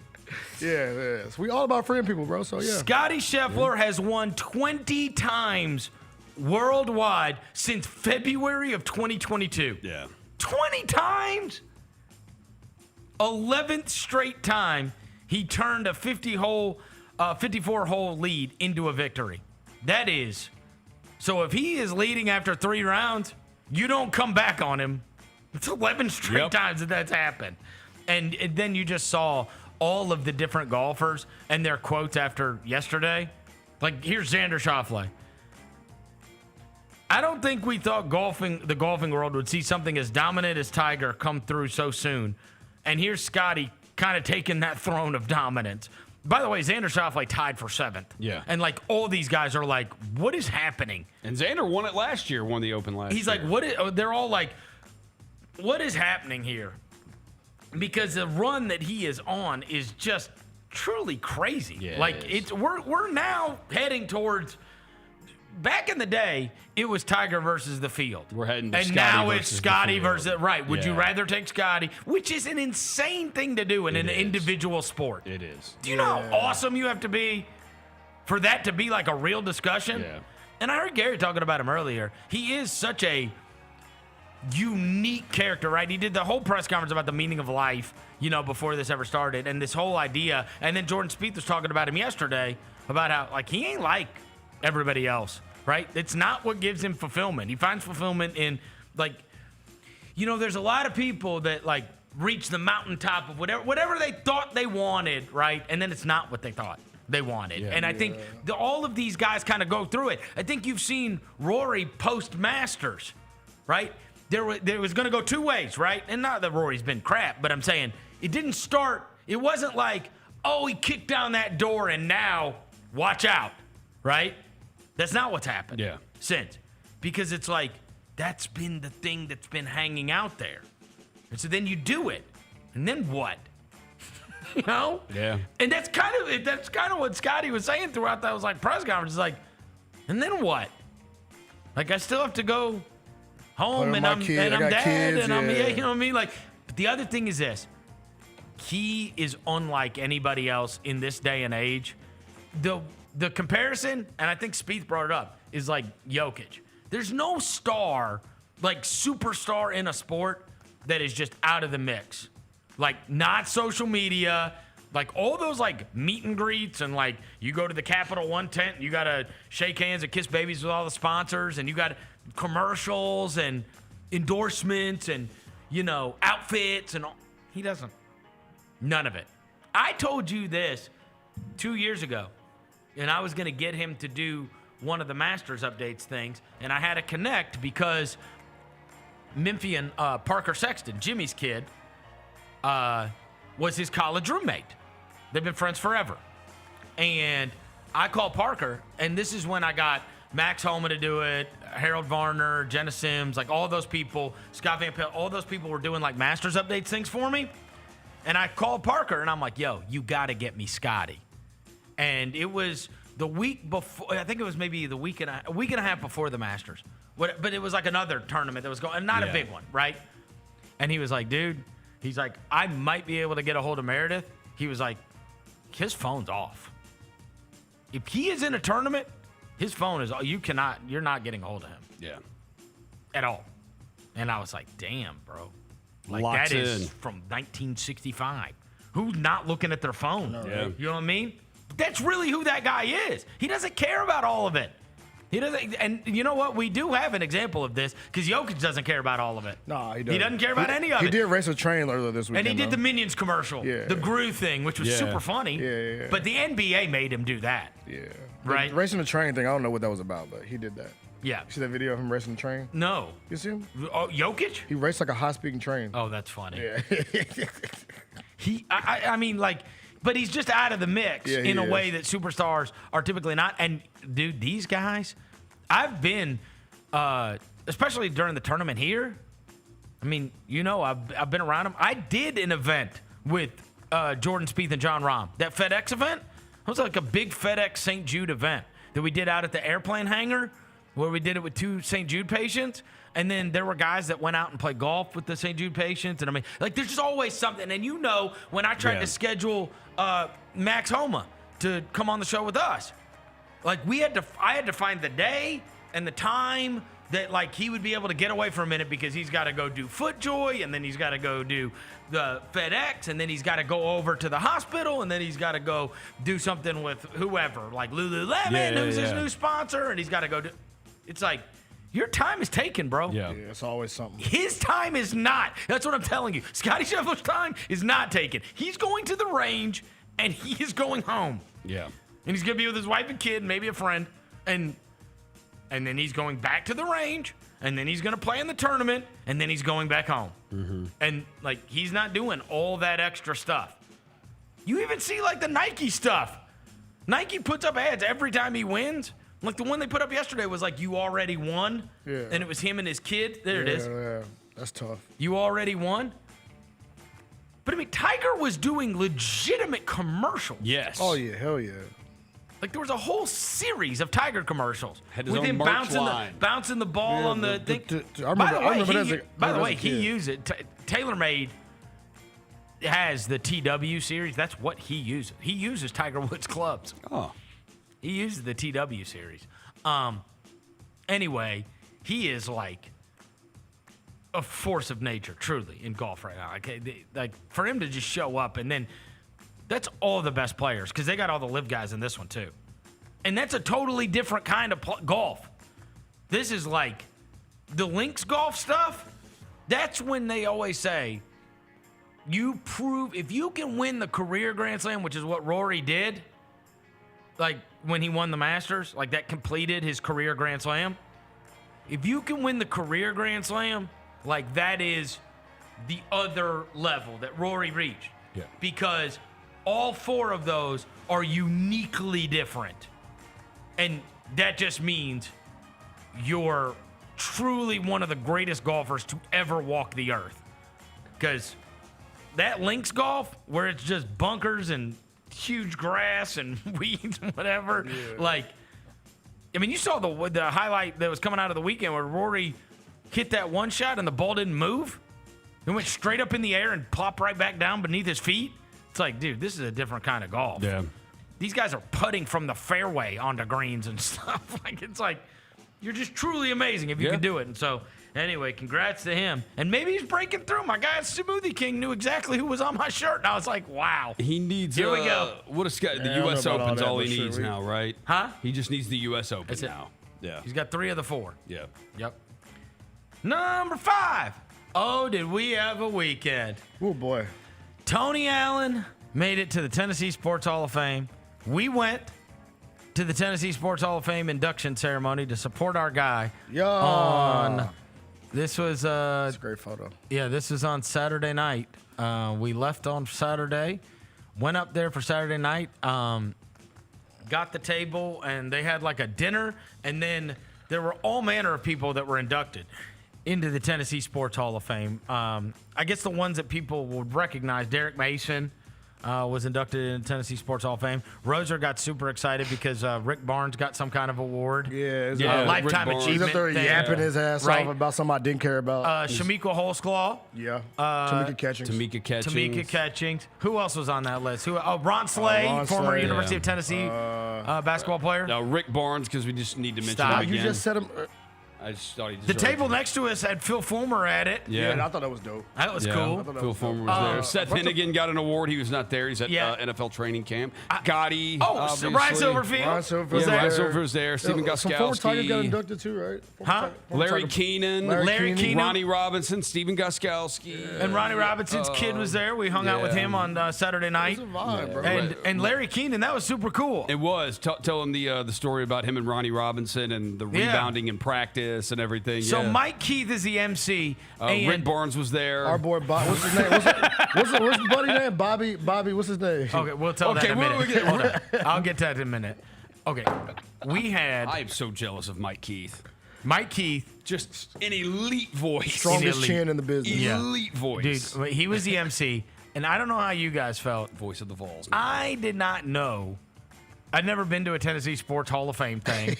Yeah. So we all about freeing people, bro. So yeah. Scotty Scheffler has won 20 times worldwide since February of 2022. Yeah. 20 times? 11th straight time he turned a 54-hole lead into a victory. That is. So if he is leading after 3 rounds, you don't come back on him. It's 11 straight times that that's happened. And then you just saw all of the different golfers and their quotes after yesterday. Like, here's Xander Schauffele. I don't think we thought the golfing world would see something as dominant as Tiger come through so soon. And here's Scotty kind of taking that throne of dominance. By the way, Xander Schauffele tied for 7th. Yeah. And, like, all these guys are like, what is happening? And Xander won it last year, won the Open last year. He's like, they're all like, what is happening here? Because the run that he is on is just truly crazy. Yeah, like, we're now heading towards. Back in the day, it was Tiger versus the field. We're heading to and Scotty now it's versus Scotty the field. versus right. Would you Yeah. rather take Scotty? Which is an insane thing to do in an individual sport. It is. Do you know how awesome you have to be for that to be like a real discussion? Yeah. And I heard Gary talking about him earlier. He is such a unique character, right? He did the whole press conference about the meaning of life, before this ever started, and this whole idea. And then Jordan Spieth was talking about him yesterday about how, like, he ain't like everybody else, right? It's not what gives him fulfillment. He finds fulfillment in, like, there's a lot of people that, like, reach the mountaintop of whatever they thought they wanted, right? And then it's not what they thought they wanted. Yeah. And I think all of these guys kind of go through it. I think you've seen Rory post-Masters, right? There was going to go two ways, right? And not that Rory's been crap, but I'm saying it didn't start. It wasn't like, oh, he kicked down that door and now watch out, right? That's not what's happened since. Because it's like, that's been the thing that's been hanging out there. And so then you do it. And then what? Yeah. And that's kind of what Scotty was saying throughout that press conference. It's like, and then what? Like, I still have to go home and I'm dad kids, and I'm you know what I mean? Like, but the other thing is this. He is unlike anybody else in this day and age. The comparison, and I think Spieth brought it up, is like Jokic. There's no star, like superstar in a sport, that is just out of the mix. Like, not social media, like all those like meet and greets, and like you go to the Capital One tent and you gotta shake hands and kiss babies with all the sponsors, and you got commercials and endorsements and outfits and all. He doesn't. None of it. I told you this 2 years ago, and I was going to get him to do one of the Masters updates things, and I had to connect because Memphian Parker Sexton, Jimmy's kid, was his college roommate. They've been friends forever. And I called Parker, and this is when I got Max Homa to do it, Harold Varner, Jenna Sims, like all those people, Scott Van Pelt, all those people were doing like Masters updates things for me. And I called Parker, and I'm like, yo, you got to get me Scotty. And it was the week before, I think it was maybe a week and a half before the Masters. But it was like another tournament that was going, not a big one, right? And he was like, dude, he's like, I might be able to get a hold of Meredith. He was like, his phone's off. If he is in a tournament, his phone is, you're not getting a hold of him. Yeah. At all. And I was like, damn, bro. Like, Locked that is in. from 1965. Who's not looking at their phone? Yeah. You know what I mean? That's really who that guy is. He doesn't care about all of it. He doesn't, and you know what? We do have an example of this because Jokic doesn't care about all of it. No, he doesn't. He doesn't care about any of it. He did race a train earlier this weekend. And he did the Minions commercial, the Gru thing, which was super funny. Yeah. But the NBA made him do that. Yeah. Right? The racing the train thing, I don't know what that was about, but he did that. Yeah. You see that video of him racing the train? No. You see him? Oh, Jokic? He raced like a high-speeding train. Oh, that's funny. Yeah. I mean, like, but he's just out of the mix in a way that superstars are typically not. And, dude, these guys, I've been, especially during the tournament here, I mean, I've been around them. I did an event with Jordan Spieth and John Rahm. That FedEx event, it was like a big FedEx St. Jude event that we did out at the airplane hangar, where we did it with 2 St. Jude patients. And then there were guys that went out and played golf with the St. Jude patients. And I mean, like, there's just always something. And when I tried to schedule Max Homa to come on the show with us, like, I had to find the day and the time that, like, he would be able to get away for a minute because he's got to go do FootJoy, and then he's got to go do the FedEx, and then he's got to go over to the hospital, and then he's got to go do something with whoever, like Lululemon, who's his new sponsor, and he's got to go do. It's like, your time is taken, bro. Yeah, it's always something. His time is not. That's what I'm telling you. Scotty Scheffler's time is not taken. He's going to the range, and he is going home. Yeah. And he's going to be with his wife and kid, maybe a friend, and then he's going back to the range, and then he's going to play in the tournament, and then he's going back home. Mm-hmm. And, like, he's not doing all that extra stuff. You even see, like, the Nike stuff. Nike puts up ads every time he wins. Like, the one they put up yesterday was like, you already won. Yeah. And it was him and his kid. There it is. Yeah, that's tough. You already won. But, I mean, Tiger was doing legitimate commercials. Yes. Oh, yeah, hell yeah. Like, there was a whole series of Tiger commercials. Had his with own him merch line. bouncing the ball on the thing. I remember By the way, as a he kid. used it. TaylorMade has the TW series. That's what he uses. He uses Tiger Woods clubs. Oh. He uses the TW series. Anyway, he is like a force of nature, truly, in golf right now. Like for him to just show up, and then that's all the best players because they got all the live guys in this one too, and that's a totally different kind of golf. This is like the links golf stuff. That's when they always say you prove if you can win the career Grand Slam, which is what Rory did. Like when he won the Masters, like that completed his career Grand Slam. If you can win the career Grand Slam, like that is the other level that Rory reached. Yeah. Because all four of those are uniquely different. And that just means you're truly one of the greatest golfers to ever walk the earth. Because that links golf, where it's just bunkers and huge grass and weeds and whatever. Yeah. Like, I mean, you saw the highlight that was coming out of the weekend where Rory hit that one shot and the ball didn't move. It went straight up in the air and plopped right back down beneath his feet. It's like, dude, this is a different kind of golf. Yeah. These guys are putting from the fairway onto greens and stuff. Like, it's like, you're just truly amazing if you can do it. And so, anyway, congrats to him. And maybe he's breaking through. My guy at Smoothie King knew exactly who was on my shirt. And I was like, wow. He needs. Here we go. What a Scott. The U.S. Open's all he needs now, right? Huh? He just needs the U.S. Open That's now. Yeah. He's got 3 of the 4. Yeah. Yep. Number 5. Oh, did we have a weekend? Oh, boy. Tony Allen made it to the Tennessee Sports Hall of Fame. We went to the Tennessee Sports Hall of Fame induction ceremony to support our guy. Yeah. This was That's a great photo. Yeah, this was on Saturday night. We left on Saturday, went up there for Saturday night, got the table, and they had like a dinner, and then there were all manner of people that were inducted into the Tennessee Sports Hall of Fame. I guess the ones that people would recognize, Derek Mason was inducted in the Tennessee Sports Hall of Fame. Roser got super excited because Rick Barnes got some kind of award. Yeah, lifetime achievement. He's up there thing. yapping his ass Right. off about something I didn't care about. Shamika Holsclaw. Yeah. Tamika Catchings. Who else was on that list? Ron Slay, Ron former Slay, University of Tennessee basketball player. Rick Barnes, because we just need to mention Stop. him again. You just said him. I just thought he The table next to us had Phil Fulmer at it. Yeah, I thought that was dope. That was cool. Phil Fulmer was there. Seth Hennigan got an award. He was not there. He's at NFL training camp. Scotty. Ryan Silverfield. Ryan Silverfield Ryan Silverfield was there. Stephen Some former Tigers got Gostkowski. inducted too, right? Huh? Larry Keenan. Larry Keenan. Ronnie Robinson. Stephen Gostkowski. And Ronnie Robinson's kid was there. We hung out with him on Saturday night. It was a vibe, bro. And Larry Keenan, that was super cool. It was. Tell him the story about him and Ronnie Robinson and the rebounding in practice and everything. So Mike Keith is the MC. Rick Barnes was there. Our boy, what's his name? What's the buddy name? Bobby, what's his name? Okay, we'll tell that in a minute. Hold on. I'll get to that in a minute. Okay, we had... I am so jealous of Mike Keith. Mike Keith. Just an elite voice. Strongest chin in the business. Elite voice. Dude, he was the MC, and I don't know how you guys felt. Voice of the Vols. I did not know. I'd never been to a Tennessee Sports Hall of Fame thing.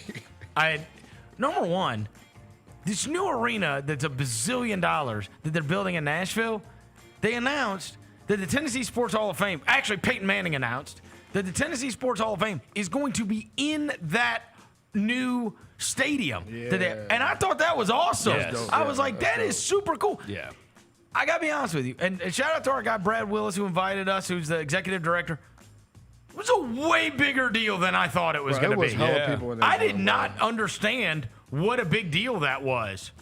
Number one, this new arena that's $1 bazillion that they're building in Nashville, they announced that the Tennessee Sports Hall of Fame, actually Peyton Manning announced that the Tennessee Sports Hall of Fame is going to be in that new stadium. And I thought that was awesome. Yes. I was like, that is super cool. Yeah. I got to be honest with you. And shout out to our guy, Brad Willis, who invited us, who's the executive director. It was a way bigger deal than I thought it was going to be. Hella people in there. I did not understand what a big deal that was.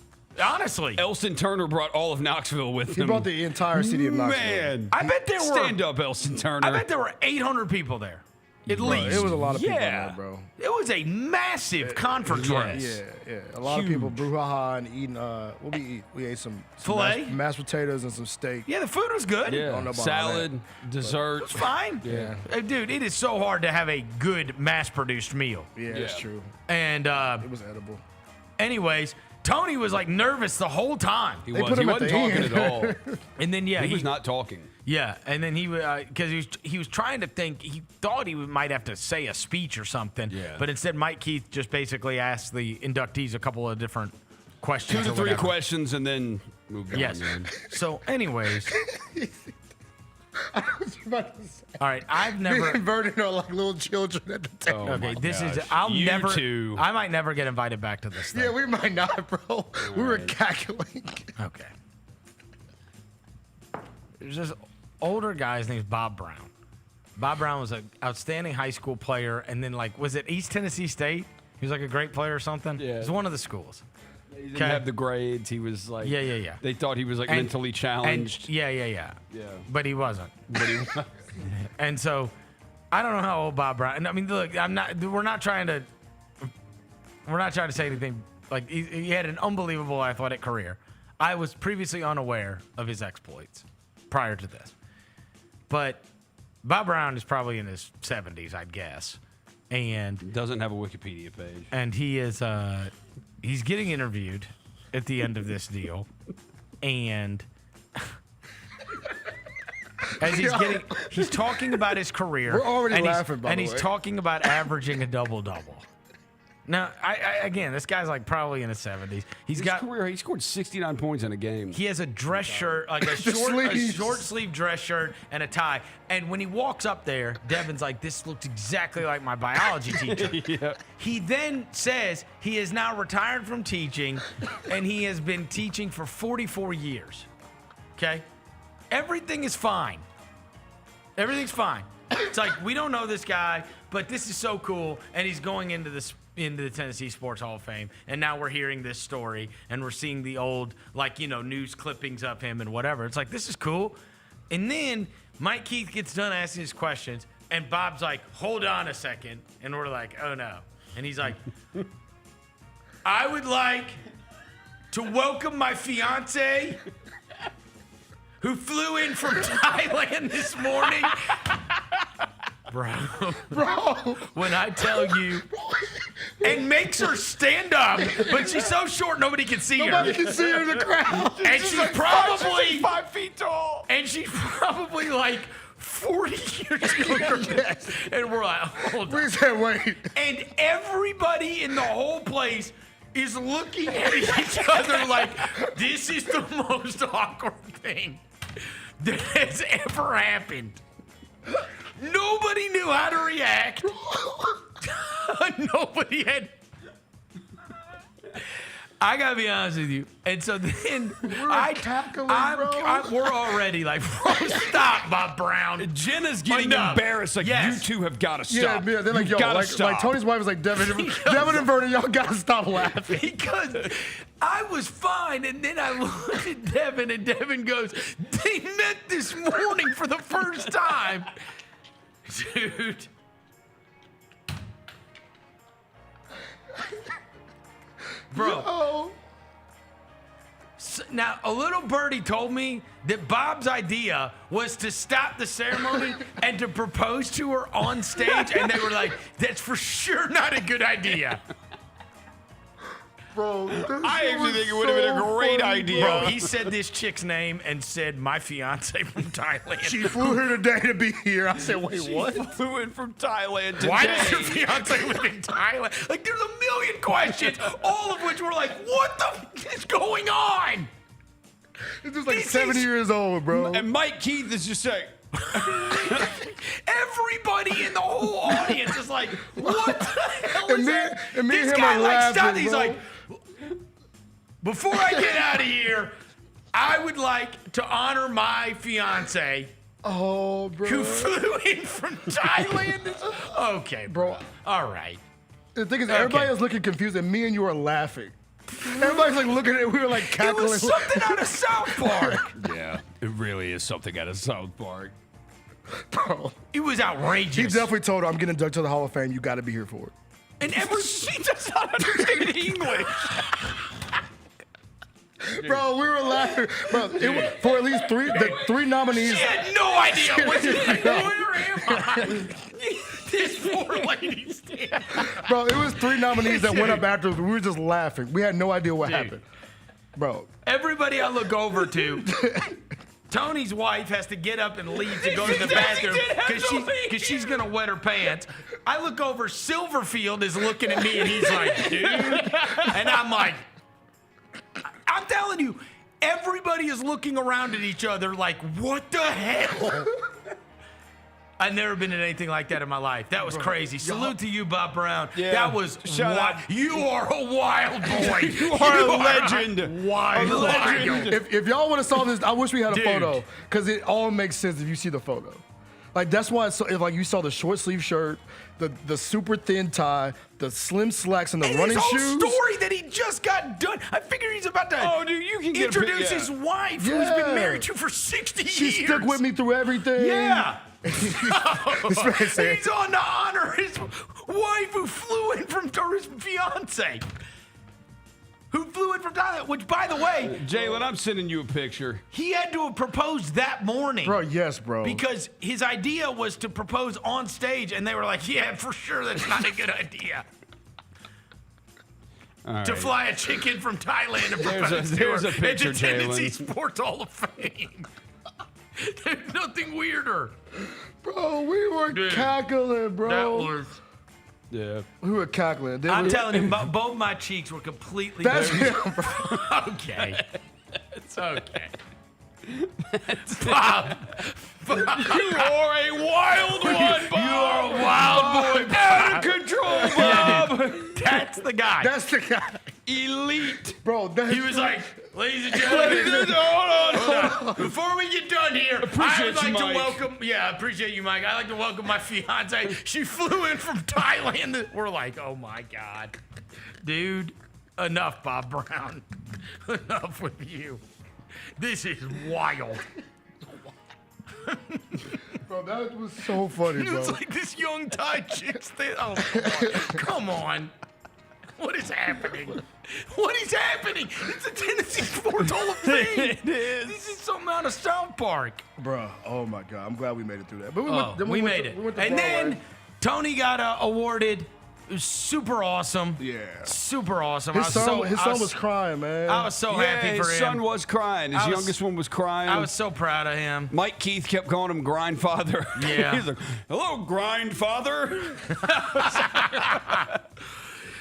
Honestly. Elston Turner brought all of Knoxville with him. He brought the entire city of Knoxville. Man. I bet there were. Stand up, Elston Turner. I bet there were 800 people there. At least. It was a lot of people there, bro. It was a massive conference race. Yeah. A lot of people brouhaha and eating. What we eat? We ate some filet, mashed potatoes, and some steak. Yeah, the food was good. Yeah, salad, dessert. It was fine. Yeah. Dude, it is so hard to have a good mass-produced meal. Yeah, that's true. And it was edible. Anyways, Tony was like nervous the whole time. He wasn't talking at all. And then he was not talking. Yeah, and then he because he was trying to think. He thought he might have to say a speech or something. Yeah. But instead, Mike Keith just basically asked the inductees a couple of different questions. 2 to 3 questions, and then moved on. Yes. Man. So, anyways. I was about to say. All right, I've never. Me and Vernon are like little children at the table. Okay, this is. You two. I might never get invited back to this thing. Yeah, we might not, bro. We were cackling. Okay. There's this older guy. His name's Bob Brown. Bob Brown was an outstanding high school player, and then was it East Tennessee State? He was like a great player or something. Yeah. It was one of the schools. He didn't have the grades. He was like. Yeah. They thought he was like mentally challenged. Yeah. But he wasn't. And so, I don't know how old Bob Brown. I mean, look, we're not trying to say anything. Like he had an unbelievable athletic career. I was previously unaware of his exploits prior to this, but Bob Brown is probably in his 70s, I'd guess, and doesn't have a Wikipedia page. And he is he's getting interviewed at the end of this deal, and as he's talking about his career. We're already laughing, by the way. And he's talking about averaging a double-double. Now, again, this guy's like probably in his 70s. His career, he scored 69 points in a game. He has a dress shirt, like a short sleeve dress shirt and a tie. And when he walks up there, Devin's like, this looks exactly like my biology teacher. Yeah. He then says he is now retired from teaching, and he has been teaching for 44 years. Okay? Everything is fine. Everything's fine. It's like, we don't know this guy, but this is so cool, and he's going into the Tennessee Sports Hall of Fame, and now we're hearing this story, and we're seeing the old, news clippings of him and whatever. It's like, this is cool. And then Mike Keith gets done asking his questions, and Bob's like, hold on a second. And we're like, oh, no. And he's like, I would like to welcome my fiance who flew in from Thailand this morning. Bro, when I tell you, and makes her stand up, but she's so short nobody can see her. Nobody can see her in the crowd. And she's probably 5 feet tall. And she's probably like 40 years younger. Yes. And we're like, hold on. We said, wait. And everybody in the whole place is looking at each other like, this is the most awkward thing that has ever happened. Nobody knew how to react. Nobody had. I gotta be honest with you, and so then we're already like, bro, stop, Bob Brown. Jenna's getting embarrassed. Like, you two have got to stop. Yeah, they're like, yo, like Tony's wife was like, Devin and Vernon, y'all gotta stop laughing. Because I was fine, and then I looked at Devin, and Devin goes, they met this morning for the first time. Dude. Bro. Yo. So, now, a little birdie told me that Bob's idea was to stop the ceremony and to propose to her on stage, and they were like, that's for sure not a good idea. Bro, I actually think it would have been a great idea. Bro, he said this chick's name and said my fiance from Thailand. She flew here today to be here. I said, wait, what? She flew in from Thailand today. Why does your fiance live in Thailand? Like, there's a million questions, all of which were like, what the is going on? This is like 70 years old, bro. And Mike Keith is just saying. Everybody in the whole audience is like, what the hell is that? And me this and him guy are like laughing, stopped. He's bro. like, before I get out of here, I would like to honor my fiance. Oh, bro. Who flew in from Thailand. Okay, bro. All right. The thing is, everybody is looking confused, and me and you are laughing. Everybody's like looking at it. We were like cackling. It was something out of South Park. Yeah, it really is something out of South Park. Bro. It was outrageous. He definitely told her, I'm getting inducted to the Hall of Fame. You got to be here for it. And she does not understand English. Bro, we were laughing. Bro, for at least three nominees. She had no idea. Where am I? This poor lady stand. Bro, it was 3 nominees that went up after us. We were just laughing. We had no idea what happened. Bro. Everybody I look over to, Tony's wife has to get up and leave to go to the bathroom because she's going to wet her pants. I look over, Silverfield is looking at me and he's like, dude. And I'm like, I'm telling you, everybody is looking around at each other like, what the hell? I've never been in anything like that in my life. That was crazy. Salute to you, Bob Brown. Yeah. That was wild. You are a wild boy. You are a legend. Wild legend. If y'all would have saw this, I wish we had a Dude. photo because it all makes sense if you see the photo. Like that's why it's so, if like you saw the short sleeve shirt, the super thin tie, the slim slacks, and the running his whole shoes. story that he just got done. I figure he's about to you can get introduce his wife, who he's been married to for 60 years. She stuck with me through everything. Yeah. This man said- He's on to honor his wife who flew in from, or his fiance, who flew in from Thailand, which, by the way, Jalen, I'm sending you a picture. he had to have proposed that morning. Bro, yes, bro. Because his idea was to propose on stage, and they were like, yeah, for sure, that's not a good idea. All To right. fly a chicken from Thailand to There's propose a- to there's her a picture, at the Tennessee Jalen. Sports Hall of Fame. There's nothing weirder. Bro, we were cackling, bro. That was... Yeah. We were cackling. Then I'm we- telling you, both my cheeks were completely... That's dirty. him, bro. Okay. It's okay. Bob. You are a wild one, Bob. You are a wild boy, Bob. Out of control, Bob. That's the guy. That's the guy. Elite. Bro, that's He was like, ladies and gentlemen, hold on. Before we get done here, I would like to welcome, I appreciate you, Mike. I'd like to welcome my fiance. She flew in from Thailand. We're like, oh my God. Dude, enough, Bob Brown. Enough with you. This is wild. Bro, that was so funny, bro. It's like this young Thai chick's thing. Oh, come on. What is happening? What is happening? It's a Tennessee Sports Hall of Fame. It is. This is something out of South Park. Bro, oh my God. I'm glad we made it through that. But We made it. And then Tony got awarded. It was super awesome. Yeah. Super awesome. His son was crying, man. I was so happy for him. His son was crying. His I was- youngest one was crying. I was so proud of him. Mike Keith kept calling him Grindfather. Yeah. He's like, hello, Grindfather.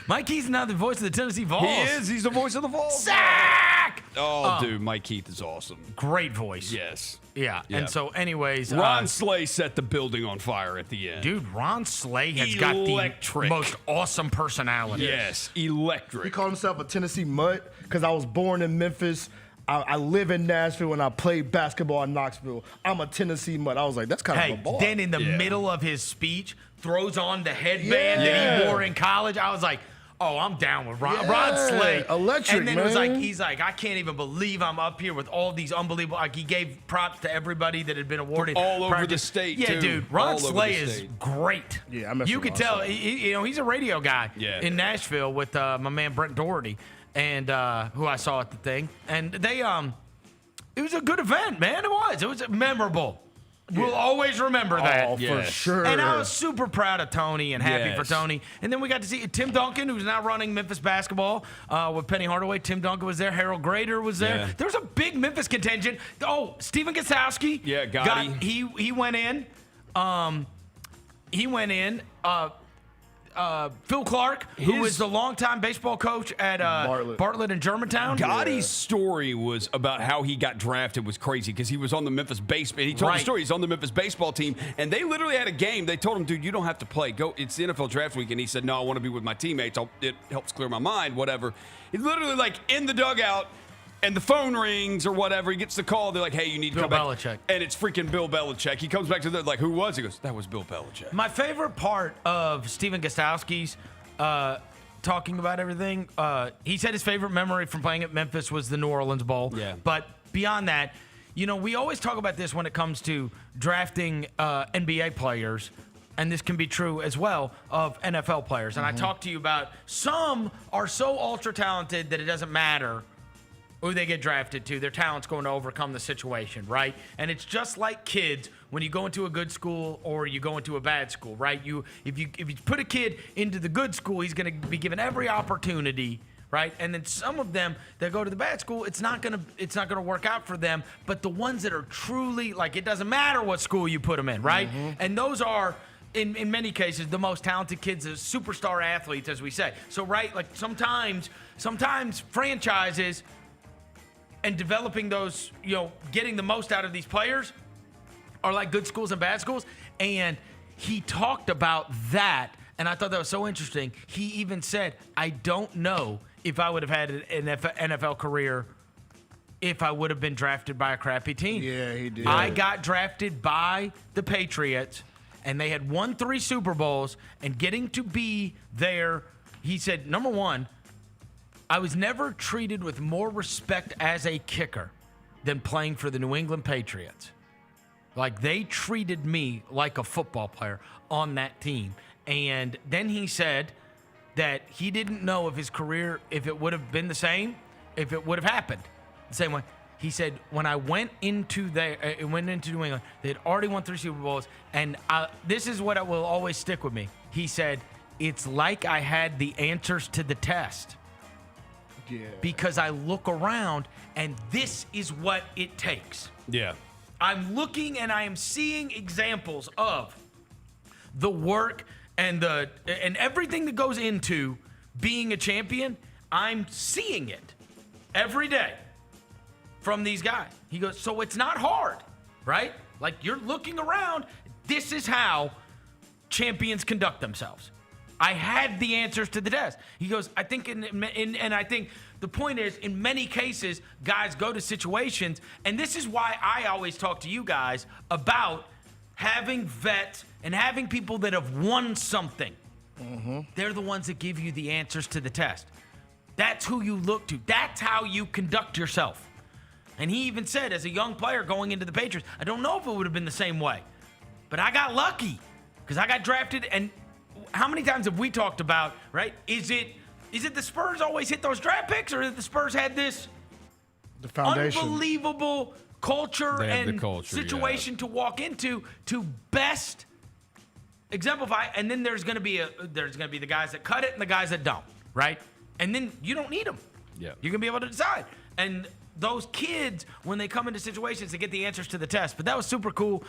Mike Keith's now the voice of the Tennessee Vols. He is. He's the voice of the Vols. Sack! Oh, dude, Mike Keith is awesome. Great voice. Yes. Yeah. Yeah. And so, anyways, Ron Slay set the building on fire at the end. dude, Ron Slay has Electric. got the most awesome personality. Yes, He electric. called himself a Tennessee mutt because I was born in Memphis. I live in Nashville and I played basketball in Knoxville. I'm a Tennessee mutt. I was like, that's kind of a bar. Then in the middle of his speech, throws on the headband that he wore in college. I was like, oh, I'm down with Ron Slay. Electric, And then it was like, man. he's like, I can't even believe I'm up here with all these unbelievable. Like, he gave props to everybody that had been awarded. All over prior the to- state, Yeah, too. dude. Ron All over Slay the is state. great. Yeah, I mess You with could Ron tell, Slay. he's a radio guy Yeah. in Nashville with my man Brent Doherty, and who I saw at the thing. And they, it was a good event, man. It was memorable. We'll always remember that. Oh, for sure. And I was super proud of Tony and happy for Yes. Tony. And then we got to see Tim Duncan, who's now running Memphis basketball with Penny Hardaway. Tim Duncan was there. Harold Grader was there. Yeah. There was a big Memphis contingent. Oh, Stephen Gostkowski. Yeah, Gotti. He went in. He went in. Phil Clark, who was the longtime baseball coach at Bartlett and Germantown. Gotti's story was about how he got drafted was crazy because he was on the Memphis baseball. He told the story. He's on the Memphis baseball team, and they literally had a game. They told him, "Dude, you don't have to play. Go. It's the NFL draft week." And he said, "No, I want to be with my teammates. It helps clear my mind. Whatever." He's literally like in the dugout. And the phone rings or whatever. He gets the call. They're like, hey, you need to Bill come Belichick. back. And it's freaking Bill Belichick. He comes back to the, like, who was? He goes, that was Bill Belichick. My favorite part of Stephen Gostkowski's talking about everything. He said his favorite memory from playing at Memphis was the New Orleans Bowl. Yeah. But beyond that, we always talk about this when it comes to drafting NBA players, and this can be true as well of NFL players. And I talked to you about some are so ultra talented that it doesn't matter who they get drafted to. Their talent's going to overcome the situation, right? And it's just like kids when you go into a good school or you go into a bad school, right? If you put a kid into the good school, he's going to be given every opportunity, right? And then some of them that go to the bad school, it's not gonna work out for them. But the ones that are truly like, it doesn't matter what school you put them in, right? And those are, in many cases, the most talented kids, as superstar athletes, as we say. So, right, like sometimes franchises and developing those, getting the most out of these players are like good schools and bad schools. And he talked about that, and I thought that was so interesting. He even said, I don't know if I would have had an NFL career if I would have been drafted by a crappy team. Yeah, he did. I got drafted by the Patriots, and they had won 3 Super Bowls, and getting to be there, he said, number one, I was never treated with more respect as a kicker than playing for the New England Patriots. Like, they treated me like a football player on that team. And then he said that he didn't know if his career, if it would have been the same, if it would have happened the same way. He said, when I went into New England, they had already won 3 Super Bowls, and this is what will always stick with me. He said, it's like I had the answers to the test. Yeah. Because I look around, and this is what it takes. Yeah. I'm looking, and I am seeing examples of the work and everything that goes into being a champion. I'm seeing it every day from these guys. He goes, so it's not hard, right? Like, you're looking around. This is how champions conduct themselves. I had the answers to the test. He goes, I think, and I think the point is, in many cases, guys go to situations, and this is why I always talk to you guys about having vets and having people that have won something. They're the ones that give you the answers to the test. That's who you look to. That's how you conduct yourself. And he even said, as a young player going into the Patriots, I don't know if it would have been the same way, but I got lucky because I got drafted. And how many times have we talked about, right? Is it the Spurs always hit those draft picks, or that the Spurs had this the foundation, unbelievable culture and situation yeah, to walk into to best exemplify? And then there's going to be the guys that cut it and the guys that don't, right? And then you don't need them. Yeah, you're going to be able to decide. And those kids, when they come into situations, they get the answers to the test. But that was super cool.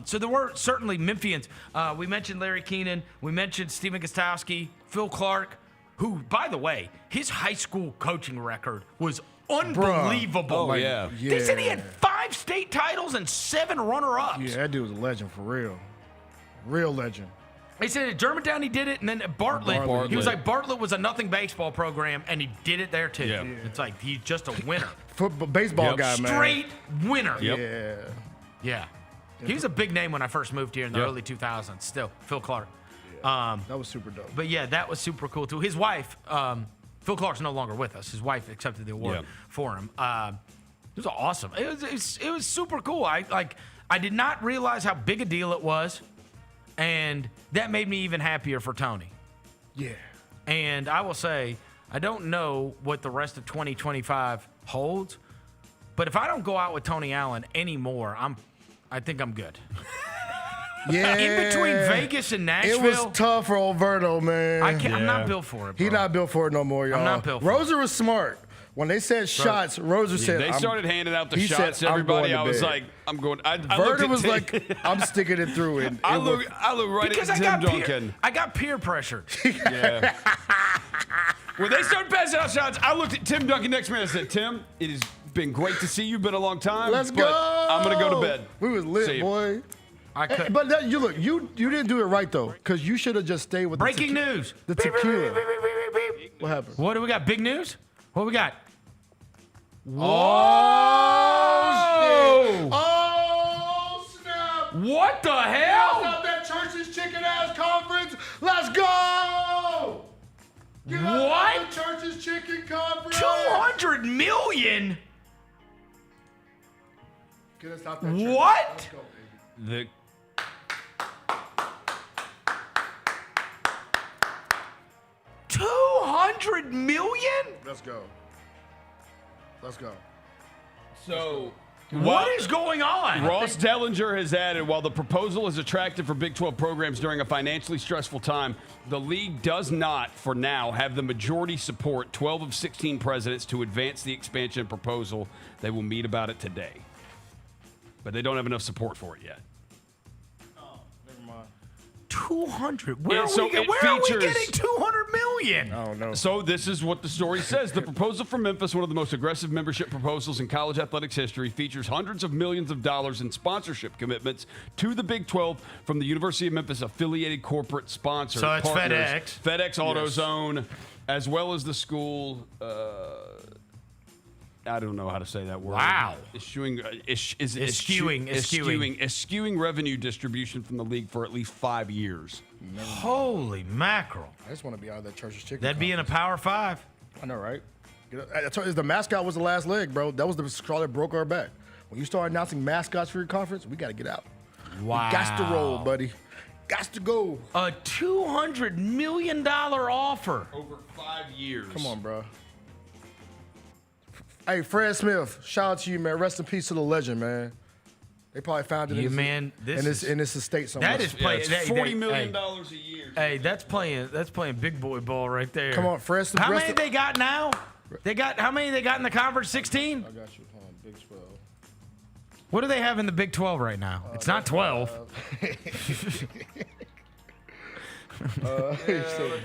So there were certainly Memphians. We mentioned Larry Keenan. We mentioned Stephen Gostkowski, Phil Clark, who, by the way, his high school coaching record was unbelievable. Oh, yeah. They said he had 5 state titles and 7 runner-ups. Yeah, that dude was a legend for real. Real legend. They said at Germantown he did it, and then at Bartlett, he was like, Bartlett was a nothing baseball program, and he did it there too. Yeah. It's like he's just a winner. Baseball guy, man. Straight winner. Yep. Yeah. He was a big name when I first moved here in the early 2000s. Still, Phil Clark. That was super dope. But yeah, that was super cool too. His wife, Phil Clark's no longer with us. His wife accepted the award for him. It was awesome. It was super cool. I did not realize how big a deal it was. And that made me even happier for Tony. Yeah. And I will say, I don't know what the rest of 2025 holds, but if I don't go out with Tony Allen anymore, I think I'm good. Yeah. In between Vegas and Nashville. It was tough for old Vernon, man. I'm not built for it, bro. He's not built for it no more, y'all. I'm not built for Roser was smart. When they said shots, Roser said, they started handing out the shots to everybody. I was like, I'm going. Vernon was like, I'm sticking it through. And I look right at Tim Duncan. I got peer pressured. Yeah. When they started passing out shots, I looked at Tim Duncan next to me and I said, Tim, it has been great to see you. Been a long time. Let's go. I'm going to go to bed. We was lit, boy. But you didn't do it right, though, because you should have just stayed with breaking news. The tequila. What happened? What do we got? Big news? What do we got? Oh, shit. Oh, snap. What the hell? Out that church's chicken ass conference. Let's go. What? Church's Chicken Conference. $200 million? Get us out that church. What? Let's go, baby. $200 million? Let's go. Let's go. So, what is going on? Ross Dellinger has added, while the proposal is attractive for Big 12 programs during a financially stressful time, the league does not, for now, have the majority support 12 of 16 presidents to advance the expansion proposal. They will meet about it today. But they don't have enough support for it yet. 200. Where are we getting 200 million? I don't know. So this is what the story says. The proposal from Memphis, one of the most aggressive membership proposals in college athletics history, features hundreds of millions of dollars in sponsorship commitments to the Big 12 from the University of Memphis affiliated corporate sponsors. So it's partners, FedEx. FedEx AutoZone, as well as the school. I don't know how to say that word. Wow. Eschewing revenue distribution from the league for at least 5 years. Holy mackerel. I just want to be out of that Church's Chicken. That'd be in a Power 5. I know, right? I told you, the mascot was the last leg, bro. That was the straw that broke our back. When you start announcing mascots for your conference, we got to get out. Wow. Got to roll, buddy. Got to go. A $200 million offer. Over 5 years. Come on, bro. Hey, Fred Smith, shout out to you, man. Rest in peace to the legend, man. They probably found it in this estate somewhere. That is playing. $40 million a year. Hey, that's playing big boy ball right there. Come on, Fred Smith. How many they got now? How many they got in the conference? 16? I got you. Hold on, Big 12. What do they have in the Big 12 right now? It's not 12.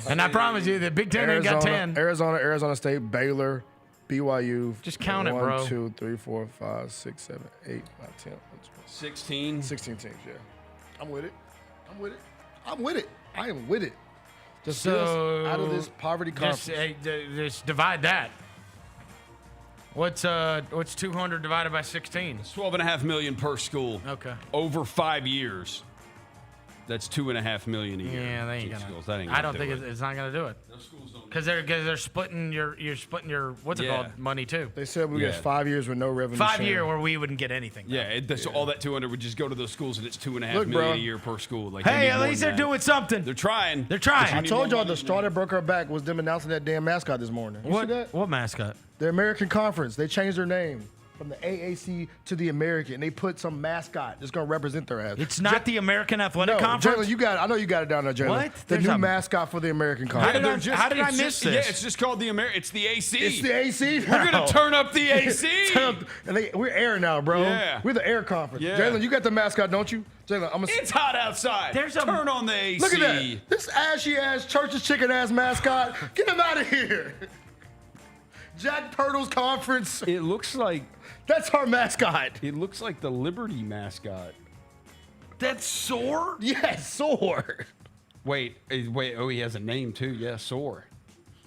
And I promise you, the Big 10 ain't got 10. Arizona State, Baylor, BYU. Just count it, bro. 1, 2, 3, 4, 5, 6, 7, 8, 9, 10, 16. 16 teams, yeah. I'm with it. I am with it. Just So, get us out of this poverty conference. Just divide that. What's 200 divided by 16? It's $12.5 million per school. Okay. Over 5 years. That's $2.5 million a year. Yeah, they ain't gonna. Schools. That ain't I don't gonna think do it's not gonna do it. Those schools don't. Because they're splitting your what's it called, money too. They said we get 5 years with no revenue. 5 sharing. year where we wouldn't get anything. Yeah, so all that 200 would just go to those schools, and it's $2.5 million bro. a year per school. Like, Hey, at least they're doing something. They're trying. I told y'all the straw that broke our back was them announcing that damn mascot this morning. You see that? What mascot? The American Conference. They changed their name from the AAC to the American. They put some mascot that's gonna represent their ass. It's not the American Athletic No, Conference. Jalen, you got it. I know you got it down there, Jalen. What? The There's new a- mascot for the American Conference. How did I miss this? Yeah, it's just called it's the AC. It's the AC. We're gonna turn up the AC. We're air now, bro. Yeah. We're the air conference. Yeah. Jalen, you got the mascot, don't you? Jalen, It's hot outside. Turn on the AC. Look at that. This ashy ass Church's Chicken ass mascot. Get him out of here. Jack Turtle's conference. It looks like that's our mascot. It looks like the Liberty mascot. That's Soar? Yes, Soar. Wait. Oh, he has a name too. Yeah, Soar.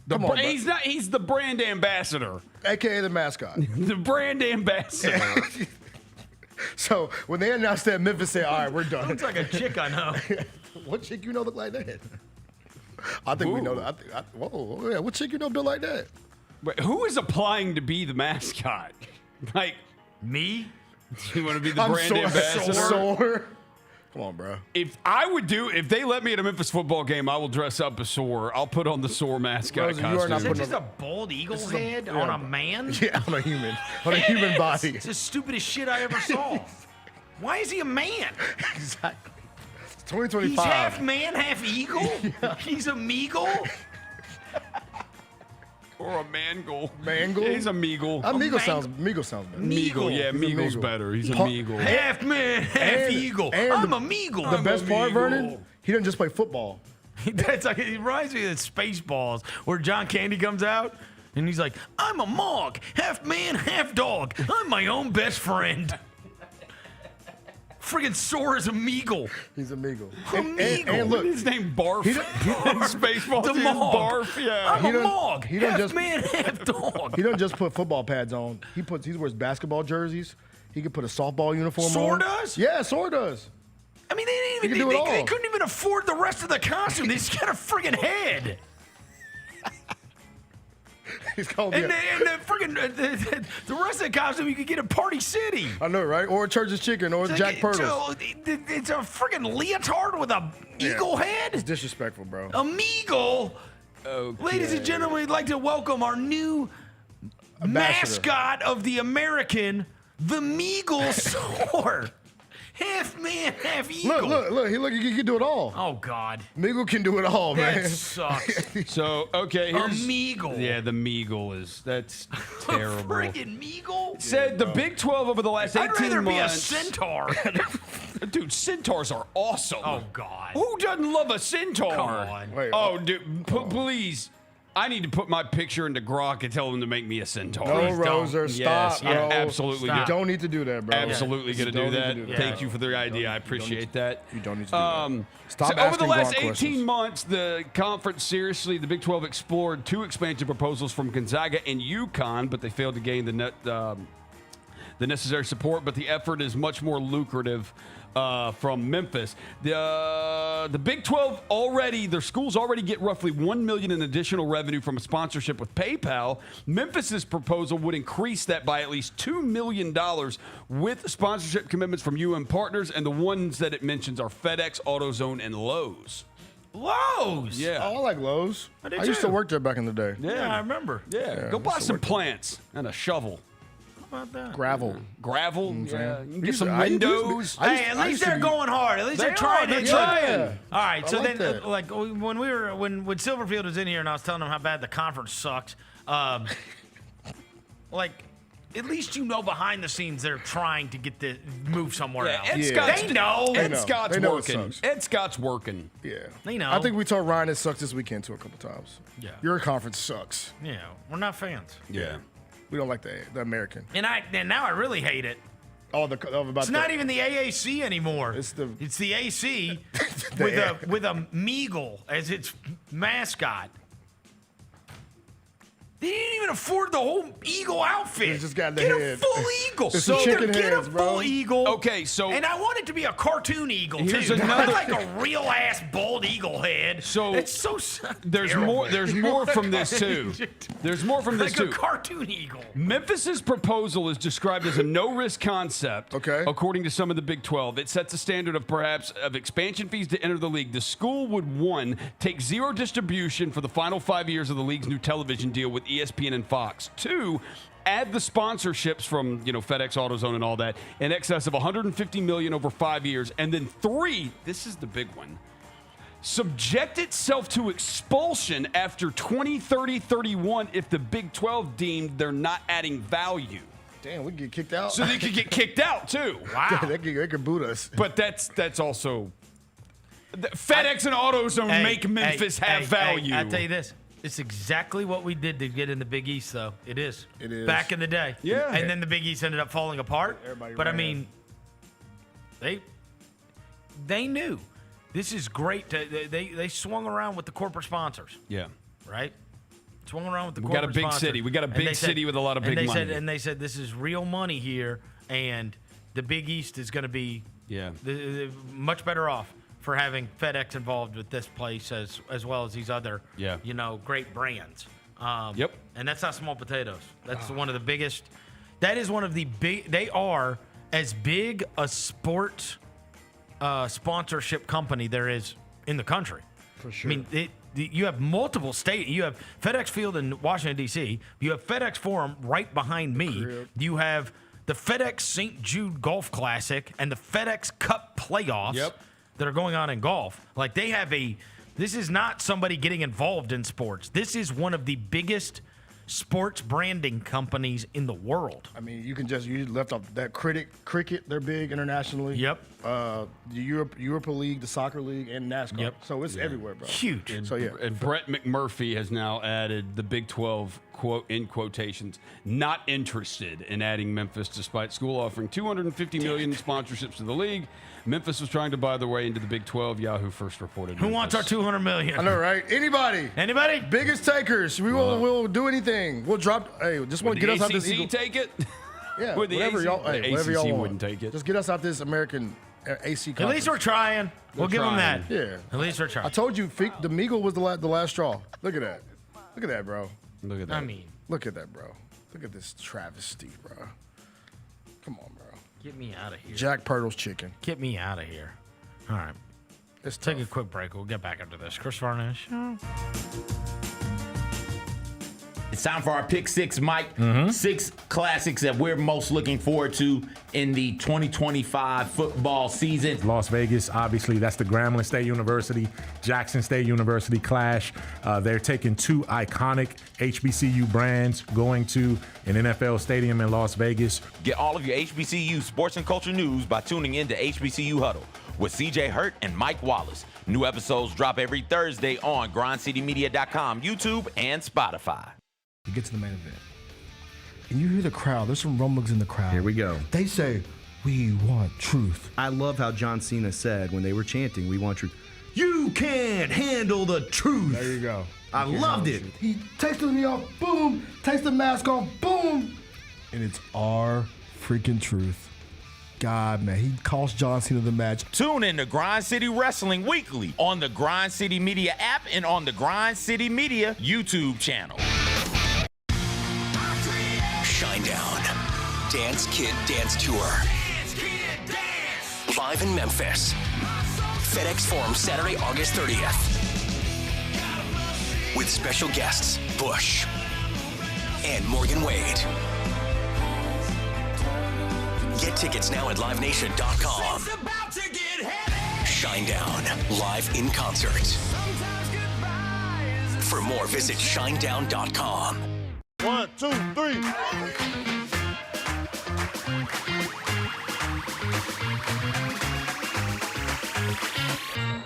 Come on, bro. He's the brand ambassador. AKA the mascot. The brand ambassador. So when they announced that, Memphis said, all right, we're done. Looks like a chick I know. What chick you know look like that? I think we know that. Whoa, yeah, what chick you know built like that? Wait, who is applying to be the mascot? Like me? You want to be the brand ambassador? Soar. Come on, bro. If they let me at a Memphis football game, I will dress up as Soar. I'll put on the Soar mascot Rosie, costume. Is it just a bald eagle head on a man? Yeah, on a human. On a human body. It's the stupidest shit I ever saw. Why is he a man? Exactly. It's 2025. He's half man, half eagle? Yeah. He's a meagle? Or a mangle. Mangle? Yeah, he's a meagle. Meagle sounds better. Meagle, yeah, He's a Meagle's Meagle. better. He's a Meagle. Half man, half eagle. I'm a Meagle. The best part, Vernon, he doesn't just play football. That's like, it reminds me of Spaceballs, where John Candy comes out and he's like, I'm a Mog, half man, half dog. I'm my own best friend. Friggin' Soar is a Meagle. He's a Meagle. And look, his name Barf. Spaceballs. The is Mog. Barf. Yeah. I'm a Mog, he don't half just- man, half dog. He doesn't just put football pads on. He wears basketball jerseys. He could put a softball uniform on. Soar does? Yeah, Soar does. I mean, they He didn't can do it even all. they couldn't even afford the rest of the costume. They just got a friggin' head. He's called And the freaking the rest of the costume you could get at Party City. I know, right? Or Church's Chicken or Jack Purtle. It's a freaking leotard with a eagle head. It's disrespectful, bro. A meagle. Okay. Ladies and gentlemen, we'd like to welcome our new mascot of the American, the Meagle Sword. Half man, half eagle. Look. He can do it all. Oh, God. Meagle can do it all, man. That sucks. So, okay, here's... A Meagle. Yeah, the Meagle that's terrible. Friggin' Meagle? Said the Big 12 over the last 18 months... I'd rather be a centaur. Dude, centaurs are awesome. Oh, God. Who doesn't love a centaur? Come on. Wait, oh, dude, please. I need to put my picture into Grok and tell him to make me a centaur. No, Roser, Yes, stop, bro. absolutely. You don't need to do that, bro. Absolutely going to do that. Thank you for the idea. I appreciate that. You don't need to do that. Stop so over the asking last Gronk 18 questions. months, the conference, seriously, the Big 12 explored 2 expansion proposals from Gonzaga and UConn, but they failed to gain the necessary support. But the effort is much more lucrative from Memphis. The Big 12 already, their schools already get roughly $1 million in additional revenue from a sponsorship with PayPal. Memphis's proposal would increase that by at least $2 million with sponsorship commitments from UM partners, and the ones that it mentions are FedEx, AutoZone, and Lowe's. Lowe's? Yeah. Oh, I like Lowe's. I used to work there back in the day. Yeah, I remember. Yeah. Go buy some plants and a shovel. How about that? Gravel. Gravel? Yeah. You can get some I used to- windows. Hey, at least they're going hard. At least they're trying. They're trying. All right, so like then, that. like when Silverfield was in here and I was telling him how bad the conference sucks, like at least you know behind the scenes they're trying to get the move somewhere else. Ed Scott's, They know. Ed Scott's They know it working. sucks. Ed Scott's working. Yeah. They know. I think we told Ryan it sucks this weekend too a couple times. Yeah. Your conference sucks. Yeah, we're not fans. Yeah. We don't like the American. And now I really hate it. Oh, about It's not even the AAC anymore. It's the AC with a Meagle as its mascot. They didn't even afford the whole eagle outfit. It's just got the get head. a full eagle. It's some Either chicken get heads, a bro. full eagle. Okay, so and I want it to be a cartoon eagle here's too. another- Not like a real ass bald eagle head. So it's so there's terrible. more. There's more from this too. There's more from this like too. a cartoon eagle. Memphis's proposal is described as a no-risk concept. Okay. According to some of the Big 12, it sets a standard of perhaps of expansion fees to enter the league. The school would 1 take 0 distribution for the final 5 years of the league's new television deal with ESPN and Fox. 2, add the sponsorships from FedEx, AutoZone, and all that in excess of $150 million over 5 years, and then 3. This is the big one. Subject itself to expulsion after 2030-31 if the Big 12 deemed they're not adding value. Damn, we could get kicked out. So they could get kicked out too. Wow. they could boot us. But that's also FedEx and AutoZone make Memphis have value. I tell you this. It's exactly what we did to get in the Big East, though. It is. It is. Back in the day. Yeah. And then the Big East ended up falling apart. But I mean, they knew. This is great. They swung around with the corporate sponsors. Yeah. Right? Swung around with the We corporate got a big sponsors. city. We got a And big they said- city with a lot of and big they money. Said, and they said, this is real money here, and the Big East is going to be much better off for having FedEx involved with this place as well as these other, great brands. Yep. And that's not small potatoes. That's one of the biggest. That is one of the big. They are as big a sports sponsorship company there is in the country. For sure. I mean, you have multiple state. You have FedEx Field in Washington D.C. You have FedEx Forum right behind me. You have the FedEx St. Jude Golf Classic and the FedEx Cup playoffs that are going on in golf. Like they have this is not somebody getting involved in sports. This is one of the biggest sports branding companies in the world. I mean, you left off that cricket. They're big internationally. Yep. The Europa League, the soccer league, and NASCAR. Yep. So it's everywhere, bro. Huge. And Brett McMurphy has now added the Big 12, quote in quotations, not interested in adding Memphis despite school offering $250 million in sponsorships to the league. Memphis was trying to buy their way into the Big 12. Yahoo first reported. Who wants our $200 million? I know, right? Anybody? Biggest takers. We'll do anything. We'll drop. Hey, just want to get us out this Eagle. take it? Yeah, Would the whatever ACC, y'all. Hey, whatever y'all want. wouldn't take it. Just get us out this American AC conference. At least we're trying. We'll give them that. Yeah. At least we're trying. I told you, the Meagle was the last straw. Look at that. Look at that, bro. Look at that. I mean, Look at that, bro. Look at this travesty, bro. Come on, bro. get me out of here. Jack Pirtle's chicken. Get me out of here. All right. Let's take a quick break. We'll get back after this. Chris Vernon Show. It's time for our Pick Six, Mike. 6 classics that we're most looking forward to in the 2025 football season. Las Vegas, obviously, that's the Grambling State University, Jackson State University clash. They're taking 2 iconic HBCU brands going to an NFL stadium in Las Vegas. Get all of your HBCU sports and culture news by tuning in to HBCU Huddle with CJ Hurt and Mike Wallace. New episodes drop every Thursday on grindcitymedia.com, YouTube, and Spotify. You get to the main event, and you hear the crowd. There's some rumblings in the crowd. Here we go. They say, "We want truth." I love how John Cena said when they were chanting, "We want truth." You can't handle the truth. There you go. I loved it. He takes the knee off, boom. Takes the mask off, boom. And it's our freaking truth. God, man, he cost John Cena the match. Tune in to Grind City Wrestling weekly on the Grind City Media app and on the Grind City Media YouTube channel. Shinedown. Dance Kid Dance Tour. Live in Memphis. FedEx Forum Saturday, August 30th. With special guests, Bush and Morgan Wade. Get tickets now at livenation.com. Shinedown, live in concert. For more, visit shinedown.com. 1, 2, 3.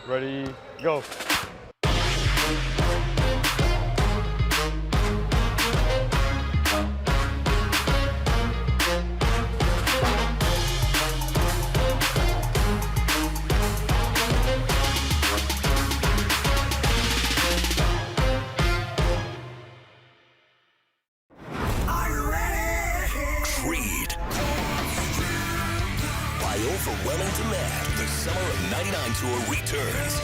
Ready, go. Overwhelming demand, the Summer of '99 tour returns.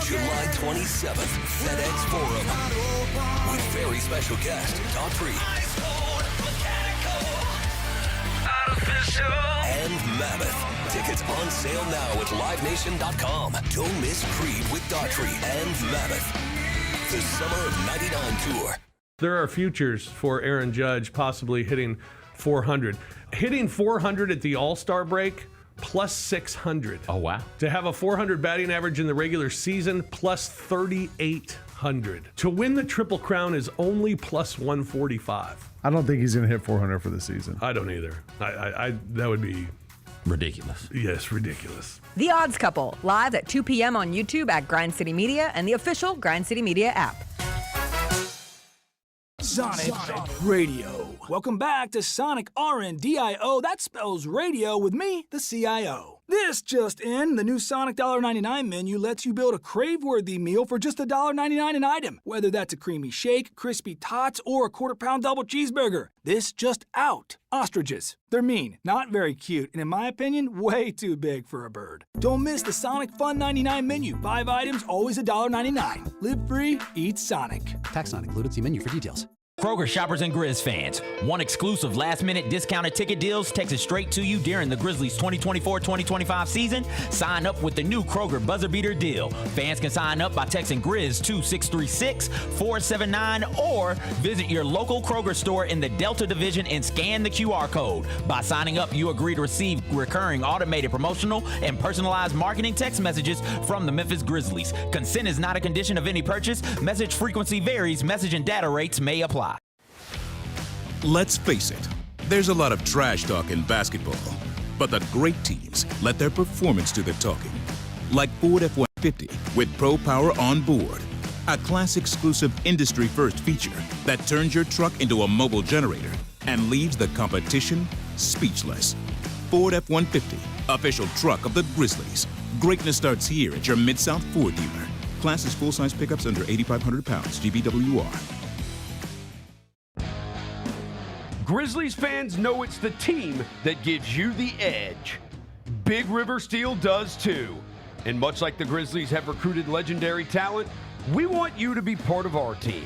July 27th, FedEx Forum. With very special guest, Daughtry. And Mammoth. Tickets on sale now at livenation.com. Don't miss Creed with Daughtry and Mammoth. The Summer of '99 tour. There are futures for Aaron Judge possibly hitting 400. Hitting 400 at the All-Star break, plus 600. Oh, wow. To have a 400 batting average in the regular season, plus 3,800. To win the Triple Crown is only plus 145. I don't think he's going to hit 400 for the season. I don't either. I that would be ridiculous. Yes, ridiculous. The Odds Couple, live at 2 p.m. on YouTube at Grind City Media and the official Grind City Media app. Sonic Radio. Welcome back to Sonic RNDIO. That spells radio with me, the CIO. This just in, the new Sonic $1.99 menu lets you build a crave-worthy meal for just $1.99 an item. Whether that's a creamy shake, crispy tots, or a quarter-pound double cheeseburger. This just out. Ostriches. They're mean, not very cute, and in my opinion, way too big for a bird. Don't miss the Sonic Fun 99 menu. 5 items, always $1.99. Live free, eat Sonic. Tax not included. See menu for details. Kroger shoppers and Grizz fans, one exclusive last-minute discounted ticket deals texted straight to you during the Grizzlies 2024-2025 season. Sign up with the new Kroger Buzzer Beater deal. Fans can sign up by texting Grizz to 636-479 or visit your local Kroger store in the Delta Division and scan the QR code. By signing up, you agree to receive recurring automated promotional and personalized marketing text messages from the Memphis Grizzlies. Consent is not a condition of any purchase. Message frequency varies. Message and data rates may apply. Let's face it, there's a lot of trash talk in basketball, but the great teams let their performance do the talking. Like Ford F-150 with Pro Power on board, a class-exclusive industry-first feature that turns your truck into a mobile generator and leaves the competition speechless. Ford F-150, official truck of the Grizzlies. Greatness starts here at your Mid-South Ford dealer. Class is full-size pickups under 8,500 pounds, GVWR. Grizzlies fans know it's the team that gives you the edge. Big River Steel does too. And much like the Grizzlies have recruited legendary talent, we want you to be part of our team.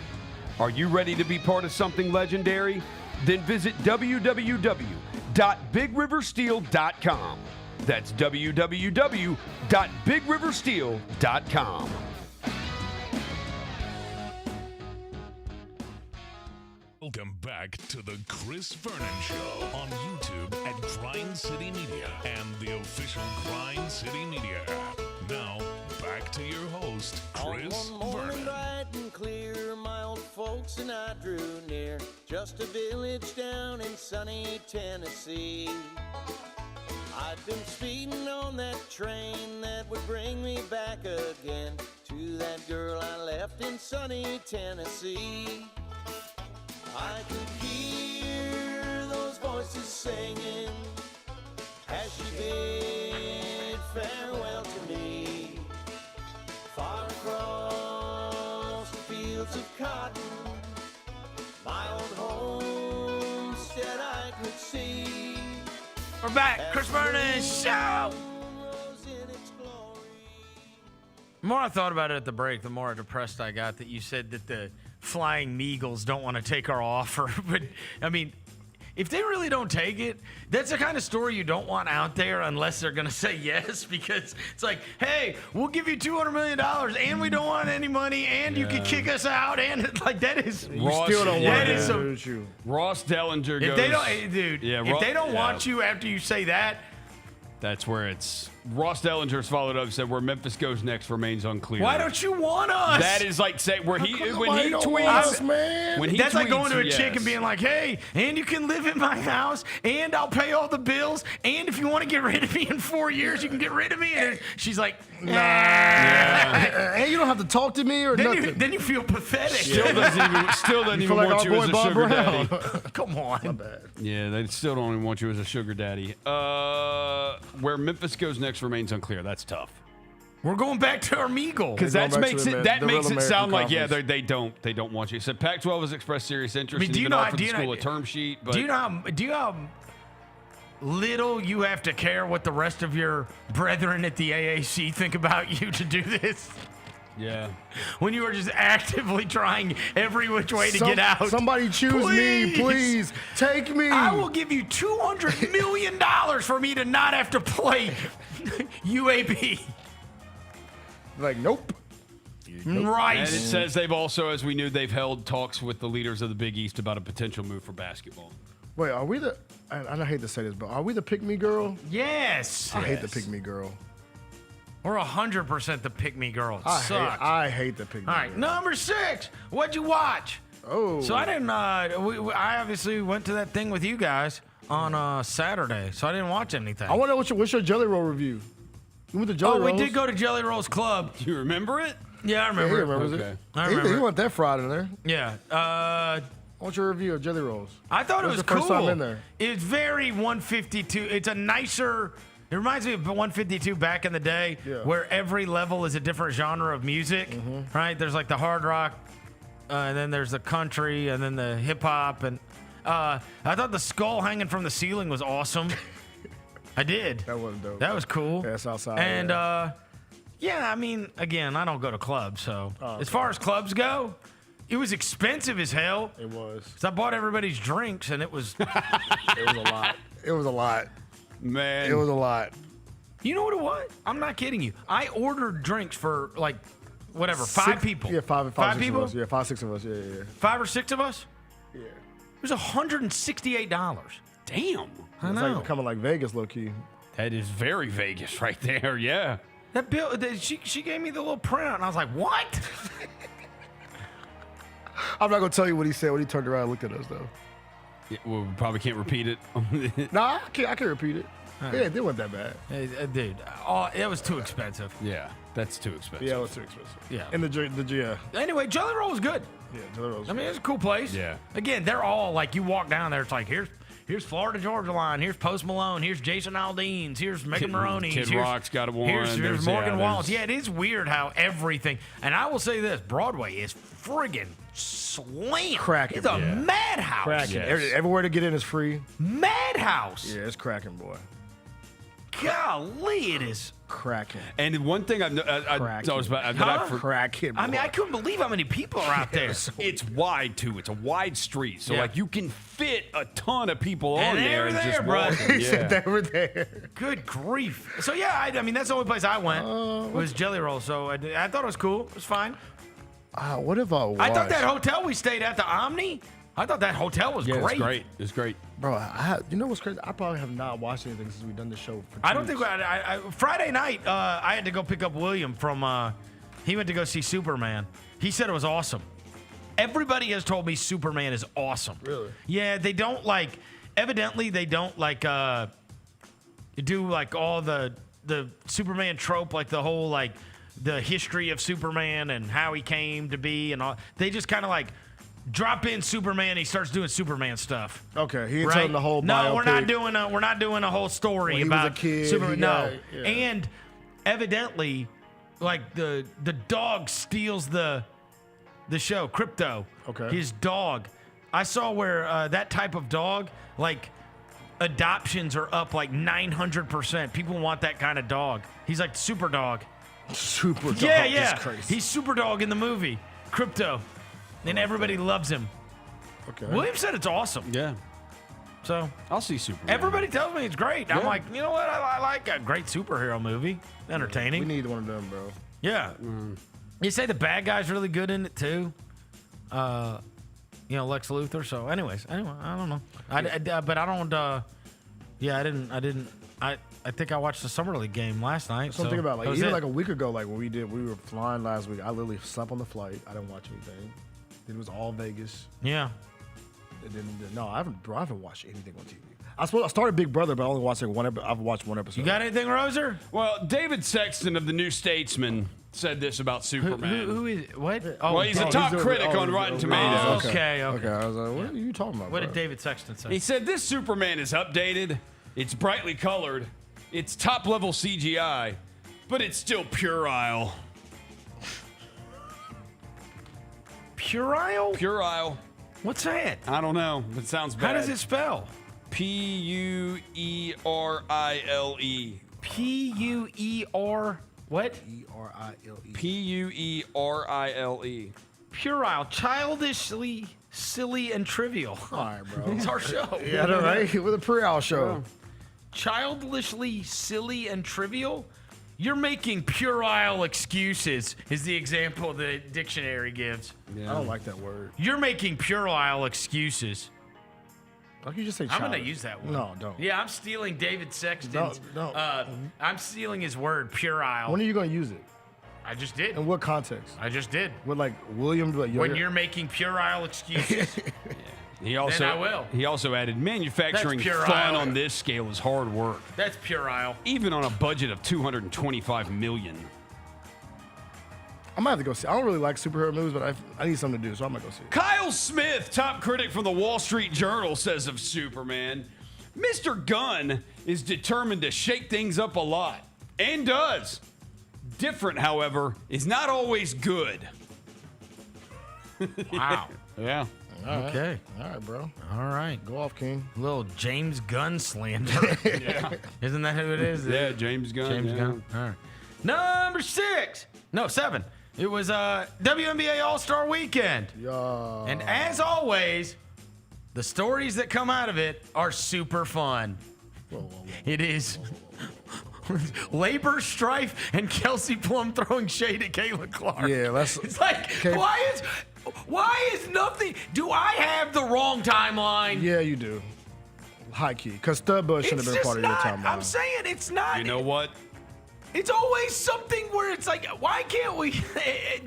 Are you ready to be part of something legendary? Then visit www.bigriversteel.com. That's www.bigriversteel.com. Welcome back to the Chris Vernon Show on YouTube at Grind City Media and the official Grind City Media app. Now, back to your host, Chris Vernon. Bright and clear, my old folks and I drew near, just a village down in sunny Tennessee. I'd been speeding on that train that would bring me back again to that girl I left in sunny Tennessee. I could hear those voices singing as she bid farewell to me. Far across the fields of cotton, my old homestead I could see. We're back. Chris Vernon Show. The more I thought about it at the break, the more depressed I got that you said that the Flying Meagles don't want to take our offer. But, I mean, if they really don't take it, that's the kind of story you don't want out there unless they're going to say yes, because it's like, hey, we'll give you $200 million and we don't want any money and you can kick us out. And like, that is, You still don't want that is to. some, Ross Dellinger goes. if they don't, dude, Yeah, if they don't want you after you say that, that's where it's. Ross Dellinger's followed up and said, where Memphis goes next remains unclear. why don't you want us? That is like say where he when he Nobody tweets, wants us, man. when he That's like tweets, going to a yes. chick and being like, hey, and you can live in my house, and I'll pay all the bills, and if you want to get rid of me in 4 years, you can get rid of me. And she's like, nah. And you don't have to talk to me or nothing. Then you feel pathetic. Still doesn't You even feel like want our you boy as a Bob sugar Brown. daddy. Come on. My bad. Yeah, they still don't even want you as a sugar daddy. Where Memphis goes next remains unclear. That's tough. We're going back to our Meagle. Because that makes it sound like they don't want you. So Pac-12 has expressed serious interest in even offering the school a term sheet. But do you know how little you have to care what the rest of your brethren at the AAC think about you to do this? Yeah. When you are just actively trying every which way to get out. Somebody choose me, please. Take me. I will give you $200 million for me to not have to play UAB. Like, nope. Right. And it says they've also, as we knew, they've held talks with the leaders of the Big East about a potential move for basketball. Wait, are we the? I hate to say this, but are we the pick me girl? Yes. I hate the pick me girl. We're 100% the pick me girl. It sucks. I hate the pick me. All right, number 6. What'd you watch? Oh. So I didn't. I obviously went to that thing with you guys on Saturday, so I didn't watch anything. I want to know what's your Jelly Roll review. You went to Jelly Rolls? We did go to Jelly Rolls Club. Do you remember it? Yeah, I remember. He remembers Okay. it. I remember He it. want that fried in there. Yeah. What's your review of Jelly Rolls? I thought it was the cool. first time in there? It's very 152. It's a nicer. It reminds me of 152 back in the day, where every level is a different genre of music. Right? There's like the hard rock, and then there's the country, and then the hip hop, and I thought the skull hanging from the ceiling was awesome. I did. That was dope. That was cool. Yeah, it's outside. And yeah, I mean, again, I don't go to clubs, so as far as clubs go, it was expensive as hell. It was. So I bought everybody's drinks, and it was It was a lot. It was a lot. Man. It was a lot. You know what it was? I'm not kidding you. I ordered drinks for like whatever, 5 people. Yeah, five Five six people? Of us. Yeah, 5, 6 of us. Yeah. 5 or 6 of us? Yeah. It was $168. Damn. I It's know. like becoming like Vegas, low key. That is very Vegas right there. Yeah. That bill, she gave me the little printout, and I was like, what? I'm not gonna tell you what he said when he turned around and looked at us though. Yeah, well, we probably can't repeat it. Nah, I can repeat it. Yeah, it wasn't that bad. Hey, dude, it was too expensive. Yeah, that's too expensive. Yeah, it was too expensive. Yeah. And the Anyway, Jelly Roll was good. Yeah, Jelly Rolls. I mean, it's a cool place. Yeah. Again, they're all like, you walk down there, it's like, here's Florida Georgia Line, here's Post Malone, here's Jason Aldean's, here's Megan Maroney's, Kid here's, Rock's got one. Here's There's- Morgan yeah, Wallace. there's- Yeah, it is weird how everything. And I will say this: Broadway is friggin' slammed. Cracking. It's a madhouse. Cracking. Yes. Everywhere to get in is free. Madhouse. Yeah, it's cracking, boy. golly, it is. Cracking. And one thing I've cracking. I mean, I couldn't believe how many people are out there. It's wide too. It's a wide street, so Yeah. like you can fit a ton of people And on they there were and there, just bro. walk. He said Yeah. they were there. Good grief. So yeah, I mean that's the only place I went was Jelly Roll. So I thought it was cool. It was fine. What if I watched? I thought that hotel we stayed at, the Omni, I thought that hotel was Yeah, great. it's great. It's great. Bro, you know what's crazy? I probably have not watched anything since we've done the show. For I don't think Friday night I had to go pick up William from. He went to go see Superman. He said it was awesome. Everybody has told me Superman is awesome. Really? Yeah, they don't like. Evidently, they don't like do like all the Superman trope, like the whole like the history of Superman and how he came to be and all. They just kind of like drop in Superman. He starts doing Superman stuff. Okay, he ain't Right? telling the whole No, biopic. we're not doing a whole story When he was about a kid, Superman. he No, got- yeah. and evidently, like the dog steals the show. Crypto. Okay. His dog. I saw where that type of dog, like adoptions are up like 900%. People want that kind of dog. He's like super dog. Super dog. Yeah, is yeah. crazy. He's super dog in the movie. Crypto. And everybody loves him. Okay. William said it's awesome. Yeah. So I'll see Superman. everybody tells me it's great. I'm Yeah. like, you know what? I like a great superhero movie. Entertaining. We need one of them, bro. Yeah. You say the bad guy's really good in it too. You know, Lex Luthor. So, anyway, I don't know. But I don't. I think I watched the Summer League game last night. Something about that like was even it. like a week ago, like when we were flying last week. I literally slept on the flight. I didn't watch anything. It was all Vegas. Yeah. And then no, I haven't watched anything on TV. I started Big Brother, but I only watched like one. I've watched one episode. You got anything, Roser? Well, David Sexton of the New Statesman said this about Superman. Who is what? Well, he's a top critic on Rotten Tomatoes. Okay. I was like, what are you talking about? What bro? did David Sexton say? He said this Superman is updated, it's brightly colored, it's top level CGI, but it's still puerile. Puerile? Puerile. What's that? I don't know. It sounds bad. How does it spell? Puerile. Puer what? Puerile. Puerile, childishly silly and trivial. All right, bro. It's our show. Yeah, all right. With a pre-out show. Childishly silly and trivial? You're making puerile excuses, is the example the dictionary gives. I don't like that word. You're making puerile excuses. Like you just say. I'm going to childish. use that word. No, don't. Yeah, I'm stealing David Sexton's. No. I'm stealing his word, puerile. When are you going to use it? I just did. In what context? I just did. With like William? When you're making puerile excuses. He also, Then I will. He also added, manufacturing That's puerile. fun on this scale is hard work, That's puerile. even on a budget of $225 million. I might have to go see. I don't really like superhero movies, but I need something to do, so I'm gonna go see it. Kyle Smith, top critic from the Wall Street Journal, says of Superman, Mr. Gunn is determined to shake things up a lot, and does. Different, however, is not always good. Wow. Yeah. All right. Okay. All right, bro. All right. Go off, King. Little James Gunn slander. Yeah. Isn't that who it is? Yeah, James Gunn. James yeah. Gunn. All right. Number 6. No, 7. It was WNBA All-Star Weekend. Yeah. And as always, the stories that come out of it are super fun. It is labor strife and Kelsey Plum throwing shade at Caitlin Clark. Yeah, that's. It's like, why is nothing? Do I have the wrong timeline? Yeah, you do. High key, because Studbud shouldn't have been part of your timeline. I'm saying it's not. You know what? It's always something where it's like, why can't we?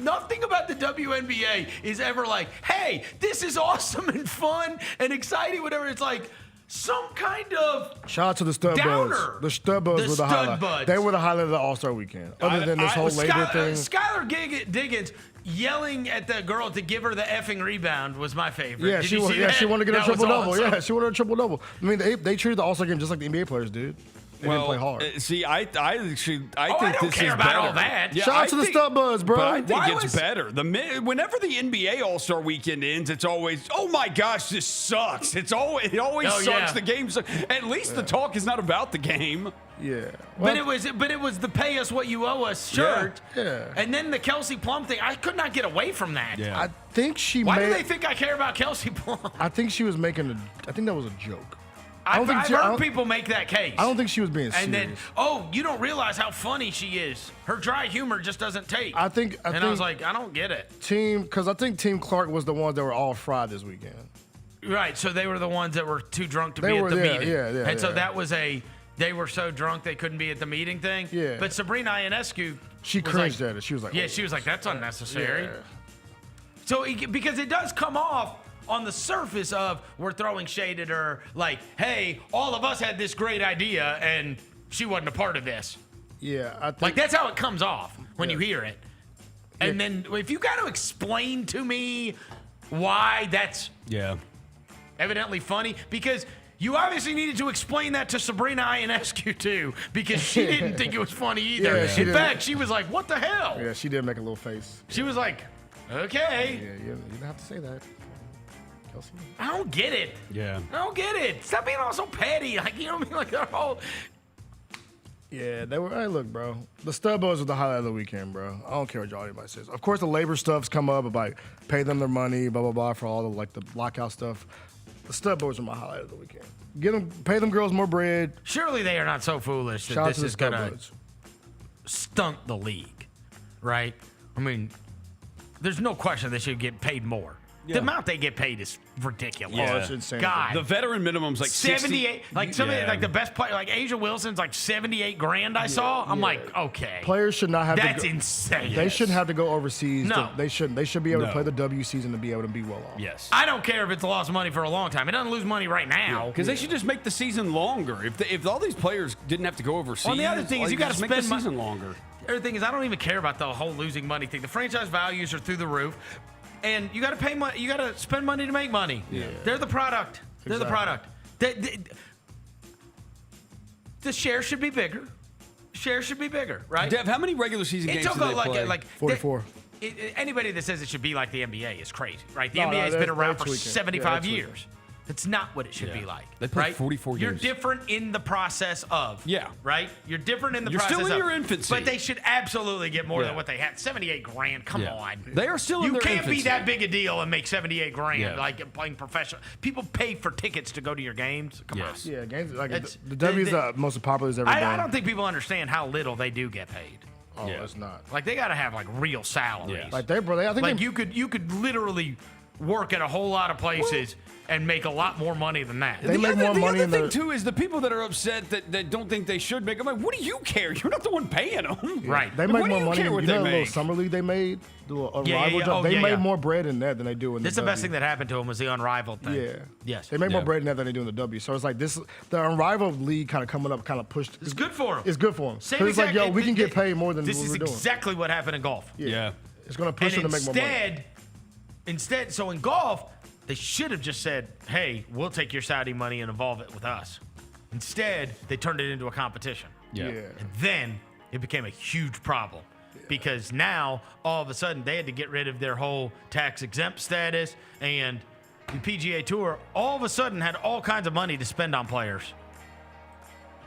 Nothing about the WNBA is ever like, hey, this is awesome and fun and exciting, whatever. It's like some kind of Shout out to the Studbuds. downer. The Studbuds were the highlight. Studbuds. They were the highlight of the All-Star Weekend. Other than this whole labor thing. Skylar Diggins yelling at the girl to give her the effing rebound was my favorite. Yeah, Did she you wanted. see Yeah, that? she wanted to get a That was triple double. awesome. Yeah, she wanted a triple double. I mean, they treated the All-Star game just like the NBA players did. They didn't play hard. See, I think I don't this care is about better. all that. Shout out to the Studbuds, bro. But I think Why it's was- better. Whenever the NBA All-Star Weekend ends, it's always, oh my gosh, this sucks. It always Oh, sucks. yeah. The game sucks. At least the talk is not about the game. Yeah. But it was the pay us what you owe us shirt. Yeah. And then the Kelsey Plum thing. I could not get away from that. Yeah. I think she Why made. do they think I care about Kelsey Plum? I think she was making I think that was a joke. I've heard people make that case. I don't think she was being serious. And then, you don't realize how funny she is. Her dry humor just doesn't take. I think I was like, I don't get it. Because I think Team Clark was the ones that were all fried this weekend. Right, so they were the ones that were too drunk to be at the meeting. And so that was they were so drunk they couldn't be at the meeting thing. Yeah. But Sabrina Ionescu, she cringed at it. She was like, yeah, she was like, that's unnecessary. Yeah. So because it does come off on the surface of we're throwing shade at her, like, hey, all of us had this great idea and she wasn't a part of this. Yeah, I think, like that's how it comes off when you hear it. And then if you got to explain to me why that's evidently funny, because you obviously needed to explain that to Sabrina Ionescu too, because she didn't think it was funny either. In fact, she was like, what the hell? Yeah, she did make a little face. She was like, okay. Yeah, you didn't have to say that. Kelsey. I don't get it. Yeah. I don't get it. Stop being all so petty. Like, you know what I mean? Like, they're all... Yeah, they were. Hey, look, bro. The Stud Boys was the highlight of the weekend, bro. I don't care what y'all anybody says. Of course, the labor stuff's come up about pay them their money, blah blah blah, for all the the lockout stuff. The Stud Boys are my highlight of the weekend. Pay them girls more bread. Surely they are not so foolish that this is gonna stunt the league, right? I mean, there's no question they should get paid more. The amount they get paid is ridiculous. Yeah. Oh, it's insane. God, the veteran minimum's like 78. Like somebody, like the best player, like Asia Wilson's, like $78,000. I saw. I'm like, okay, players should not have. That's to go, insane. They shouldn't have to go overseas. No. They shouldn't. They should be able to play the W season to be able to be well off. Yes. I don't care if it's lost money for a long time. It doesn't lose money right now. Because they should just make the season longer. If all these players didn't have to go overseas, Well, the other thing is you got to make spend the season longer. The other thing is I don't even care about the whole losing money thing. The franchise values are through the roof, and you got to pay money. You got to spend money to make money. Yeah. They're the product. They're the product. The share should be bigger. Share should be bigger, right? Dev, how many regular season games do they play? Like 44. Anybody that says it should be like the NBA is crazy, right? The No, NBA has no, been around that's for tweaking. 75 Yeah, years. It's not what it should be like. They play right? 44 You're games. different in the process of. Yeah. Right? You're different in the You're process still in of. your infancy. But they should absolutely get more Yeah. than what they had. $78,000. Come Yeah. on. They are still in You their can't infancy. be that big a deal and make $78,000 Yeah. like playing professional. People pay for tickets to go to your games. Come on. Yeah, games like It's- the W is the most popular as ever done. I don't think people understand how little they do get paid. Oh, it's not. Like they got to have like real salaries. Like they, bro. I think Like they, you could literally work at a whole lot of places and make a lot more money than that. They make more money The in other thing, the. too, is the people that are upset that don't think they should make. I'm like, what do you care? You're not the one paying them. Right. They Like, make what do more you money. care You what know they the little make? summer league they made, the Unrivaled. yeah. Oh, They yeah, made yeah. more bread in that than they do in This is the the best W. thing that happened to him was the Unrivaled thing. Yeah. Yes. They make more Yeah. bread in that than they do in the W. So it's like this, the Unrivaled league kind of coming up, kind of pushed. It's good for him. It's good for them. Same Because it's like, exact- yo, we can get paid more than This what is we're doing. exactly what happened in golf. Yeah. It's going to push And them to make more money. instead, so in golf, they should have just said, hey, we'll take your Saudi money and involve it with us. Instead, they turned it into a competition. Yeah. And then it became a huge problem because now all of a sudden they had to get rid of their whole tax exempt status, and the PGA Tour all of a sudden had all kinds of money to spend on players.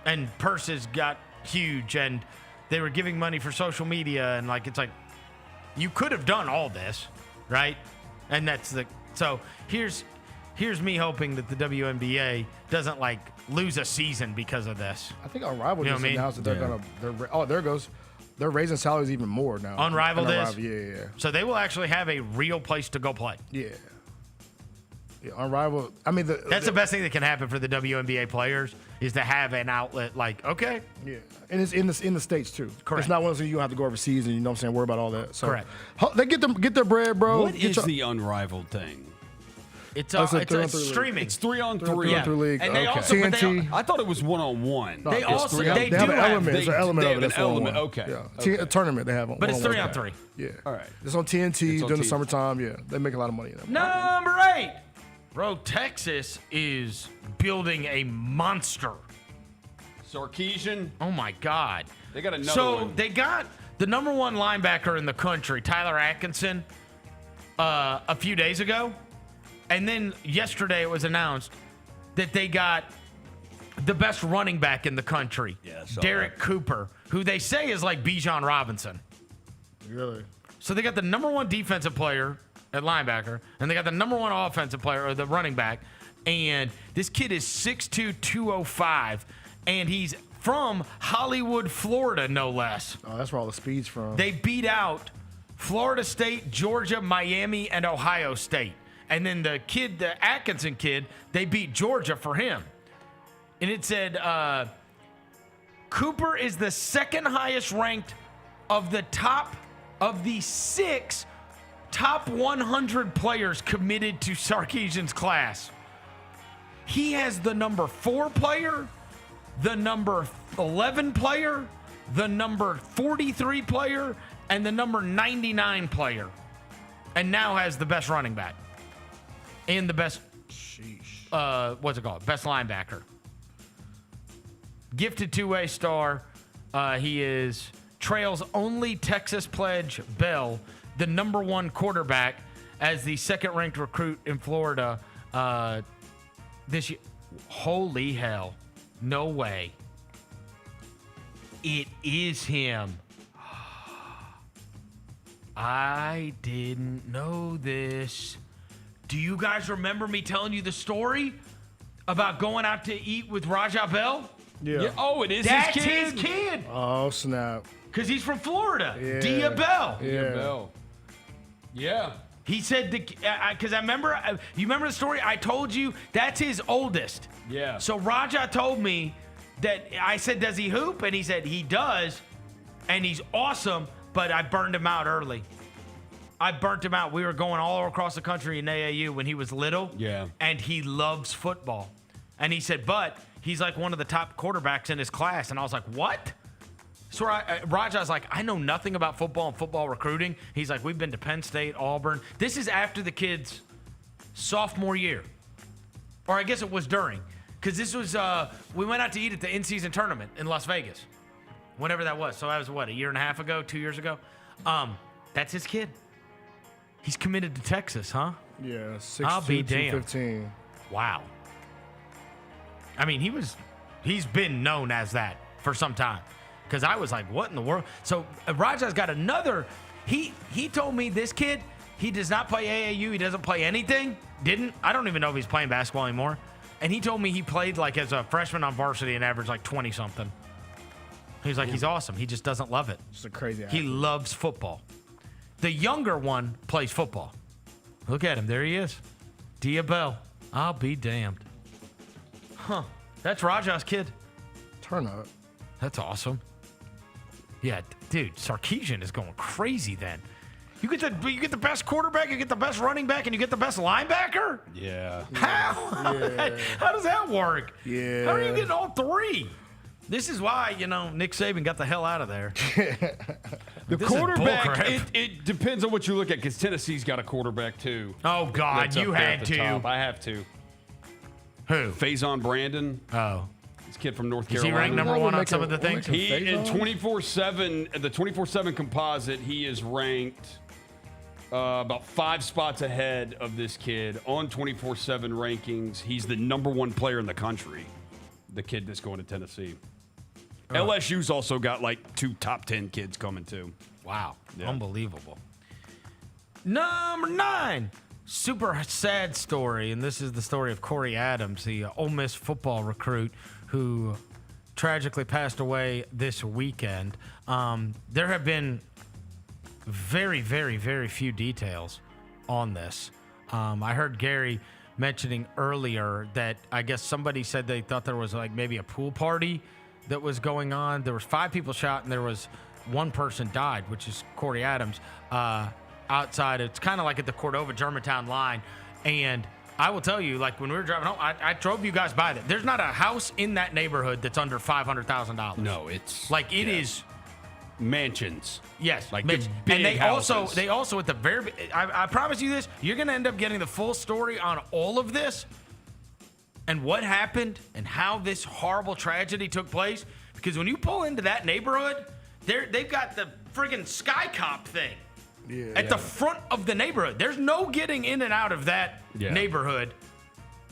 And purses got huge, and they were giving money for social media, and it's like you could have done all this, right? And so here's me hoping that the WNBA doesn't lose a season because of this. I think Unrivaled You know just what I mean? announced that there goes. They're raising salaries even more now. Unrivaled is? Yeah. So they will actually have a real place to go play. Yeah. Unrivaled. I mean, That's the best thing that can happen for the WNBA players is to have an outlet okay. Yeah, and it's in the States too. Correct. It's not one of those you don't have to go overseas and you know what I'm saying, worry about all that. So, Correct. They get their bread, bro. What is the Unrivaled thing? It's Oh, it's a it's 3-on-3 league. streaming. It's 3-on-3. 3-on-3 league. And they Okay. also but they- TNT. I thought it was 1-on-1. They also They have do an have element. There's an element they of it. have That's an element. 1-on-1. Okay. Yeah. Okay. A tournament they have. But it's 1-on-1. 3-on-3. Yeah. All right. It's on TNT It's on during the TNT. summertime. Yeah, they make a lot of money. In that. Number 8. Bro, Texas is building a monster. Sarkisian. Oh my God. They got another So one. they got the number 1 linebacker in the country, Tyler Atkinson, a few days ago. And then yesterday it was announced that they got the best running back in the country, Derek Cooper, who they say is like Bijan Robinson. Really? So they got the number one defensive player at linebacker, and they got the number one offensive player, or the running back, and this kid is 6'2", 205, and he's from Hollywood, Florida, no less. Oh, that's where all the speed's from. They beat out Florida State, Georgia, Miami, and Ohio State. And then the Atkinson kid, they beat Georgia for him. And it said Cooper is the second highest ranked of the 6 top 100 players committed to Sarkisian's class. He has the number 4 player, the number 11 player, the number 43 player, and the number 99 player. And now has the best running back. And the best, what's it called? Best linebacker. Gifted two-way star. He trails only Texas pledge Bell, the number 1 quarterback, as the second-ranked recruit in Florida this year. Holy hell. No way. It is him. I didn't know this. Do you guys remember me telling you the story about going out to eat with Rajah Bell? Yeah. Oh, it is That's his kid? his kid. Oh, snap. Because he's from Florida. Yeah. Dia Bell. Yeah. Bell. Yeah. He said, because I remember, you remember the story? I told you that's his oldest. Yeah. So Rajah told me that, I said, does he hoop? And he said, he does. And he's awesome, but I burned him out early. I burnt him out. We were going all across the country in AAU when he was little. Yeah. And he loves football. And he said, but he's like one of the top quarterbacks in his class. And I was like, what? So Rajah's like, I know nothing about football and football recruiting. He's like, we've been to Penn State, Auburn. This is after the kid's sophomore year. Or I guess it was during. Because this was, we went out to eat at the in-season tournament in Las Vegas. Whenever that was. So that was, what, a year and a half ago, 2 years ago? That's his kid. He's committed to Texas, huh? Yeah, 6'2", I'll be damned. 215. Wow. I mean, he's been known as that for some time. Because I was like, what in the world? So Rajah's got another. He told me this kid, he does not play AAU. He doesn't play anything. I don't even know if he's playing basketball anymore. And he told me he played like as a freshman on varsity and averaged like 20-something. He was like, he's awesome. He just doesn't love it. Just a crazy He loves football. The younger one plays football. Look at him. There he is. Dia Bell. I'll be damned. Huh. That's Rajah's kid. Turn up. That's awesome. Yeah, dude, Sarkisian is going crazy then. You get the best quarterback, you get the best running back, and you get the best linebacker? Yeah. How? Yeah. How does that work? Yeah. How are you getting all three? This is why, Nick Saban got the hell out of there. The This is quarterback, bullcrap. it depends on what you look at, because Tennessee's got a quarterback, too. Oh, God, That's up you there had at the to. top. I have to. Who? Faison Brandon. Oh. This kid from North Is he Carolina. ranked number one on some of the things? He in 24/7, the 24/7 composite, he is ranked about 5 spots ahead of this kid on 24/7 rankings. He's the number 1 player in the country. The kid that's going to Tennessee. LSU's also got like 2 top 10 kids coming too. Wow, Yeah. unbelievable. Number 9, super sad story, and this is the story of Corey Adams, the Ole Miss football recruit who tragically passed away this weekend. There have been very, very, very few details on this. I heard Gary mentioning earlier that I guess somebody said they thought there was like maybe a pool party that was going on. There was 5 people shot and there was 1 person died, which is Corey Adams, outside. It's kind of like at the Cordova-Germantown line. And I will tell you, like when we were driving home, I drove you guys by that. There's not a house in that neighborhood that's under $500,000. No, it's like it is mansions. Yes, like big big and they houses. also at the very. I promise you this: you're gonna end up getting the full story on all of this, and what happened, and how this horrible tragedy took place. Because when you pull into that neighborhood, they've got the friggin' Sky Cop thing at the front of the neighborhood. There's no getting in and out of that neighborhood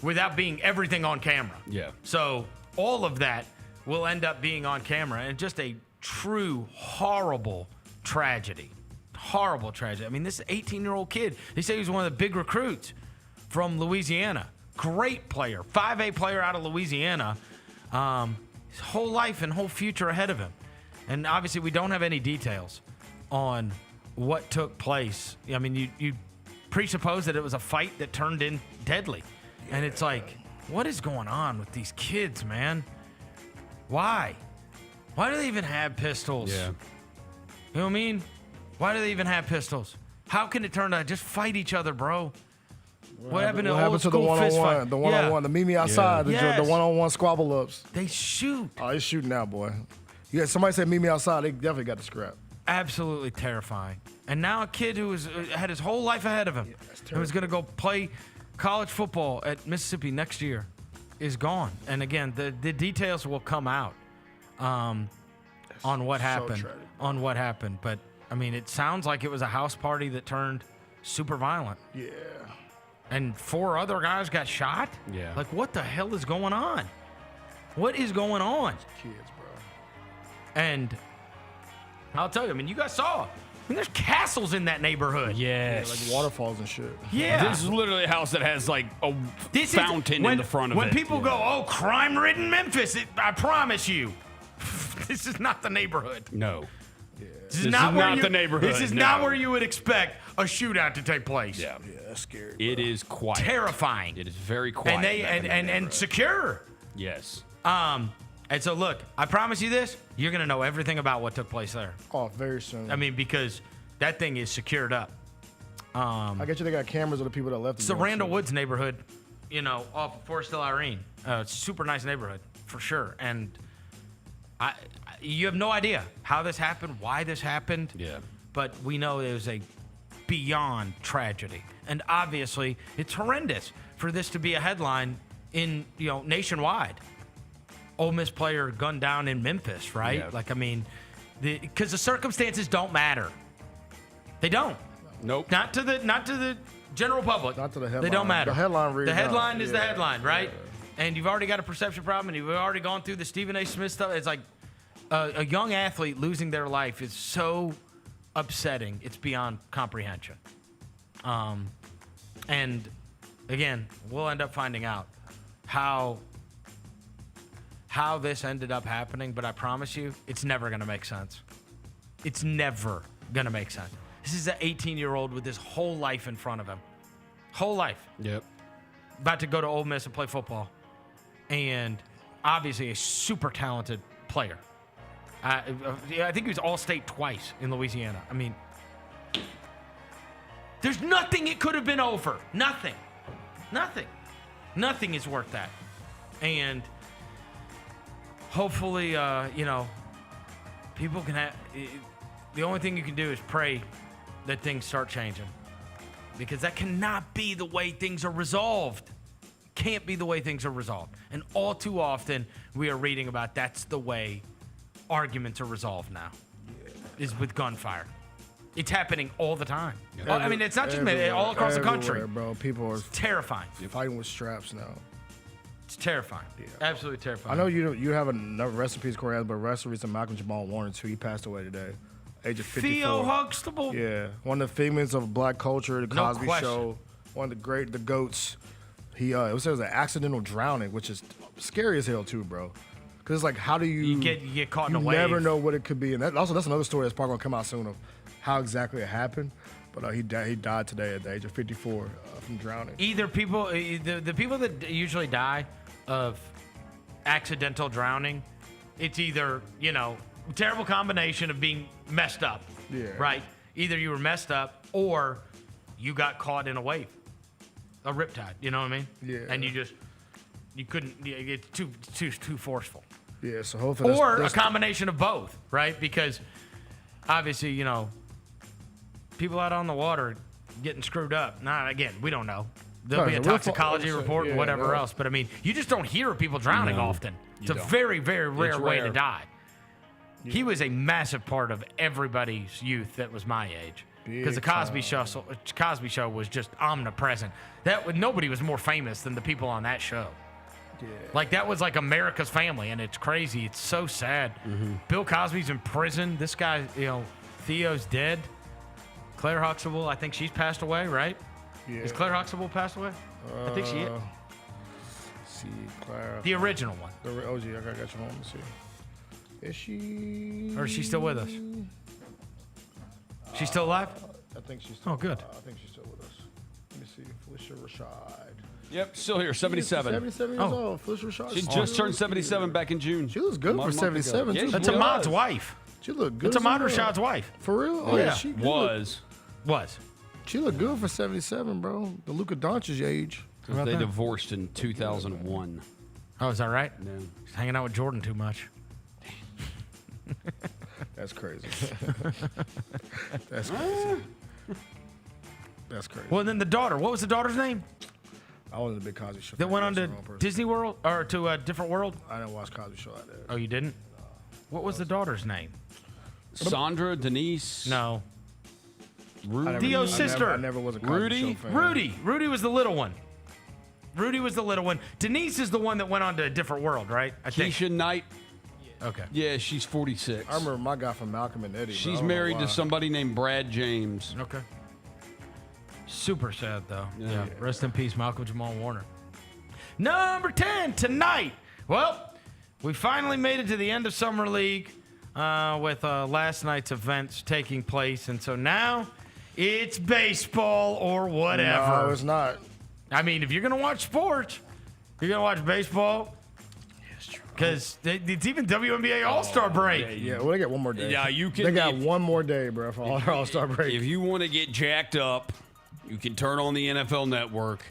without being everything on camera. Yeah. So all of that will end up being on camera, and just a true horrible tragedy. Horrible tragedy. I mean, this 18-year-old kid, they say he was one of the big recruits from Louisiana. Great player, 5A player out of Louisiana. His whole life and whole future ahead of him. And obviously, we don't have any details on what took place. I mean, you presuppose that it was a fight that turned in deadly. And it's like, what is going on with these kids, man? Why? Why do they even have pistols? Yeah. You know what I mean? Why do they even have pistols? How can it turn out? Just fight each other, bro. What happened to old the school fist fight? one-on-one? The one-on-one, the meet me outside, the one-on-one squabble ups. They shoot. Oh, they shooting now, boy. Yeah, somebody said meet me outside. They definitely got the scrap. Absolutely terrifying. And now a kid who had his whole life ahead of him, who was going to go play college football at Mississippi next year, is gone. And again, the details will come out on what happened. On what happened. But I mean, it sounds like it was a house party that turned super violent. Yeah. And 4 other guys got shot? Yeah. Like, what the hell is going on? What is going on? Kids, bro. And I'll tell you, I mean, you guys saw. I mean, there's castles in that neighborhood. Yes. Yeah, like waterfalls and shit. Yeah. This is literally a house that has like a fountain in the front of it. When people go, oh, crime-ridden Memphis, I promise you, this is not the neighborhood. No. This is not the neighborhood. This is not where you would expect a shootout to take place. Yeah. Yeah, that's scary. It is quiet. Terrifying. It is very quiet. And secure. Yes. And so look, I promise you this, you're gonna know everything about what took place there. Oh, very soon. I mean, because that thing is secured up. I get you. They got cameras of the people that left. It's the Randall Woods neighborhood, you know, off of Forest Hill Irene. Super nice neighborhood for sure. And you have no idea how this happened, why this happened. Yeah. But we know it was a beyond tragedy, and obviously it's horrendous for this to be a headline in nationwide. Ole Miss player gunned down in Memphis, right? Yeah. Like, I mean, because the circumstances don't matter. They don't. Nope. Not to the general public. Not to the headline. They don't matter. The headline reads The headline out. is the headline, right? Yeah. And you've already got a perception problem, and you've already gone through the Stephen A. Smith stuff. It's like a young athlete losing their life is so upsetting. It's beyond comprehension. And again, we'll end up finding out how this ended up happening, but I promise you, it's never going to make sense. It's never going to make sense. This is an 18-year-old with his whole life in front of him. Whole life. Yep. About to go to Ole Miss and play football. And obviously a super talented player. I think he was All-State twice in Louisiana. I mean, there's nothing it could have been over. Nothing. Nothing is worth that. And hopefully, people can have. The only thing you can do is pray that things start changing, because that cannot be the way things are resolved. Can't be the way things are resolved. And all too often, we are reading about that's the way arguments are resolved now. Is with gunfire. It's happening all the time. I mean, it's not just all across the country, bro. People are terrifying. Fighting with straps now. It's terrifying. Yeah. Absolutely terrifying. I know you have another rest in peace, Corey, but rest in peace to Malcolm Jamal Warner too. He passed away today, age of 54. Theo Huxtable. Yeah, one of the figments of black culture, the Cosby question. Show, one of the goats. He it was an accidental drowning, which is scary as hell too, bro. Because it's like, how do you get caught in a wave? You never know what it could be, and that's another story that's probably gonna come out soon of how exactly it happened. But he died today at the age of 54 from drowning. Either the people that usually die of accidental drowning, it's either terrible combination of being messed up, right? Either you were messed up or you got caught in a wave, a riptide. You know what I mean? Yeah. And you couldn't. It's too forceful. Yeah. So hopefully, or a combination of both, right? Because obviously, people out on the water getting screwed up. Again, we don't know. There'll be a toxicology report and whatever else. But I mean, you just don't hear of people drowning often. It's a very, very rare way to die. Yeah. He was a massive part of everybody's youth that was my age. Because the Cosby Show was just omnipresent. Nobody was more famous than the people on that show. Like, that was like America's Family, and it's crazy. It's so sad. Bill Cosby's in prison. This guy, Theo's dead. Claire Huxtable, I think she's passed away, right? Yeah. Is Claire Huxtable passed away? I think she is. See, Claire. The original one. The OG, I got you home. Let's see. Is she? Or is she still with us? She's still alive? I think she's still. Oh, good. I think she's still with us. Let me see. Felicia Rashad. Yep, still here, 77. 77 years old. Felicia Rashad. She just turned 77 back in June. She looks good for 77. Yeah, too. That's Ahmad's wife. She looked good. That's Ahmad Rashad's wife. For real? Oh, yeah. She good. Was. She looked good for 77, bro. The Luka Doncic age. They divorced in 2001. Oh, is that right? Yeah. She's hanging out with Jordan too much. That's crazy. That's crazy. That's crazy. Well, then the daughter. What was the daughter's name? I wasn't a big Cosby Show. That went on to Disney World or to a different world? I didn't watch Cosby Show like that. Oh, you didn't? What was the daughter's name? Sandra, Denise. No. Rudy. Theo's sister. I never was a Cosby Show fan. Rudy was the little one. Rudy was the little one. Denise is the one that went on to a different world, right? I think. Keisha Knight. Okay. Yeah, she's 46. I remember my guy from Malcolm and Eddie. She's married to somebody named Brad James. Okay. Super sad, though. Yeah. Rest in peace, Malcolm Jamal Warner. Number 10 tonight. Well, we finally made it to the end of Summer League with last night's events taking place. And so now it's baseball or whatever. No, it's not. I mean, if you're going to watch sports, you're going to watch baseball. Because it's even WNBA All-Star break. Yeah, well, they got one more day. Yeah, you can. They got one more day, bro, for All-Star break. If you want to get jacked up, you can turn on the NFL Network.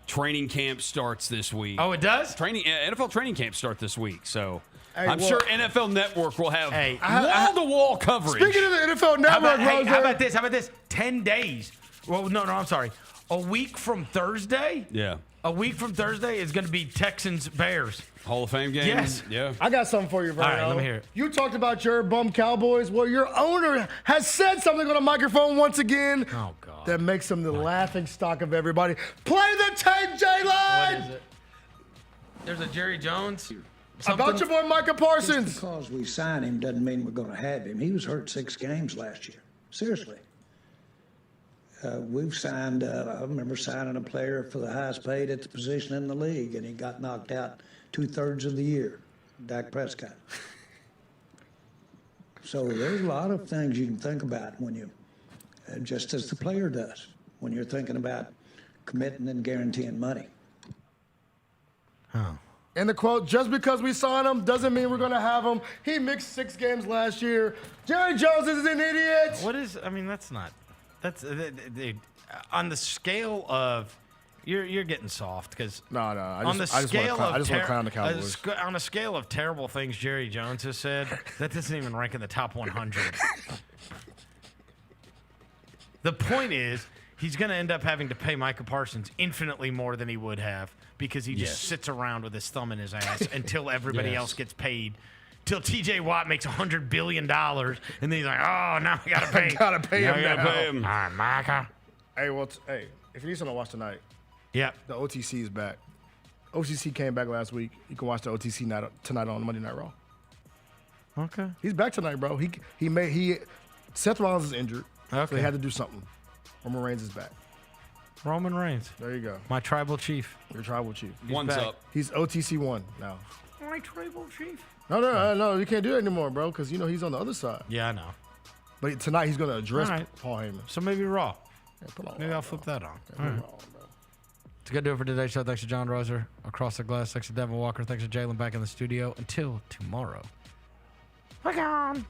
Training camp starts this week. Oh, it does? NFL training camp start this week, so Hey, I'm well- sure NFL Network will have Hey, wall-to-wall coverage. Speaking of the NFL Network, How about this? 10 days. Well, no, I'm sorry. A week from Thursday? Yeah. A week from Thursday is going to be Texans-Bears. Hall of Fame game? Yes. Yeah. I got something for you, Vernon. All right, let me hear it. You talked about your bum Cowboys. Well, your owner has said something on a microphone once again. Oh, God. That makes him the laughing stock of everybody. Play the tape, Jalen! What is it? There's a Jerry Jones. About your boy Micah Parsons. Just because we sign him doesn't mean we're going to have him. He was hurt 6 games last year. Seriously. We've signed, I remember signing a player for the highest paid at the position in the league, and he got knocked out 2/3 of the year, Dak Prescott. So there's a lot of things you can think about when you, just as the player does, when you're thinking about committing and guaranteeing money. And the quote, just because we sign him doesn't mean we're going to have him. He mixed 6 games last year. Jerry Jones is an idiot. What is, I mean, that's not, that's, on the scale of, you're getting soft because No, I just want to clown the Cowboys. On a scale of terrible things Jerry Jones has said, that doesn't even rank in the top 100. The point is, he's going to end up having to pay Micah Parsons infinitely more than he would have because he just sits around with his thumb in his ass until everybody else gets paid. Till T.J. Watt makes $100 billion, and then he's like, oh, now I got to pay. I gotta pay him now. All right, Micah. Hey, well, if you need something to watch tonight, yeah, the OTC is back. OTC came back last week. You can watch the OTC tonight on Monday Night Raw. Okay. He's back tonight, bro. Seth Rollins is injured, so he had to do something. Roman Reigns is back. Roman Reigns. There you go. My tribal chief. Your tribal chief. One's back. up. He's OTC 1 now. My tribal chief. No, you can't do that anymore, bro, because he's on the other side. Yeah, I know. But tonight he's going to address All right. Paul Heyman. So maybe Raw. Yeah, put on Maybe Raw, I'll flip that on. Yeah, All right. Raw, bro. It's good to do it for today's show. Thanks to John Roser across the glass. Thanks to Devin Walker. Thanks to Jalen back in the studio. Until tomorrow. We're gone.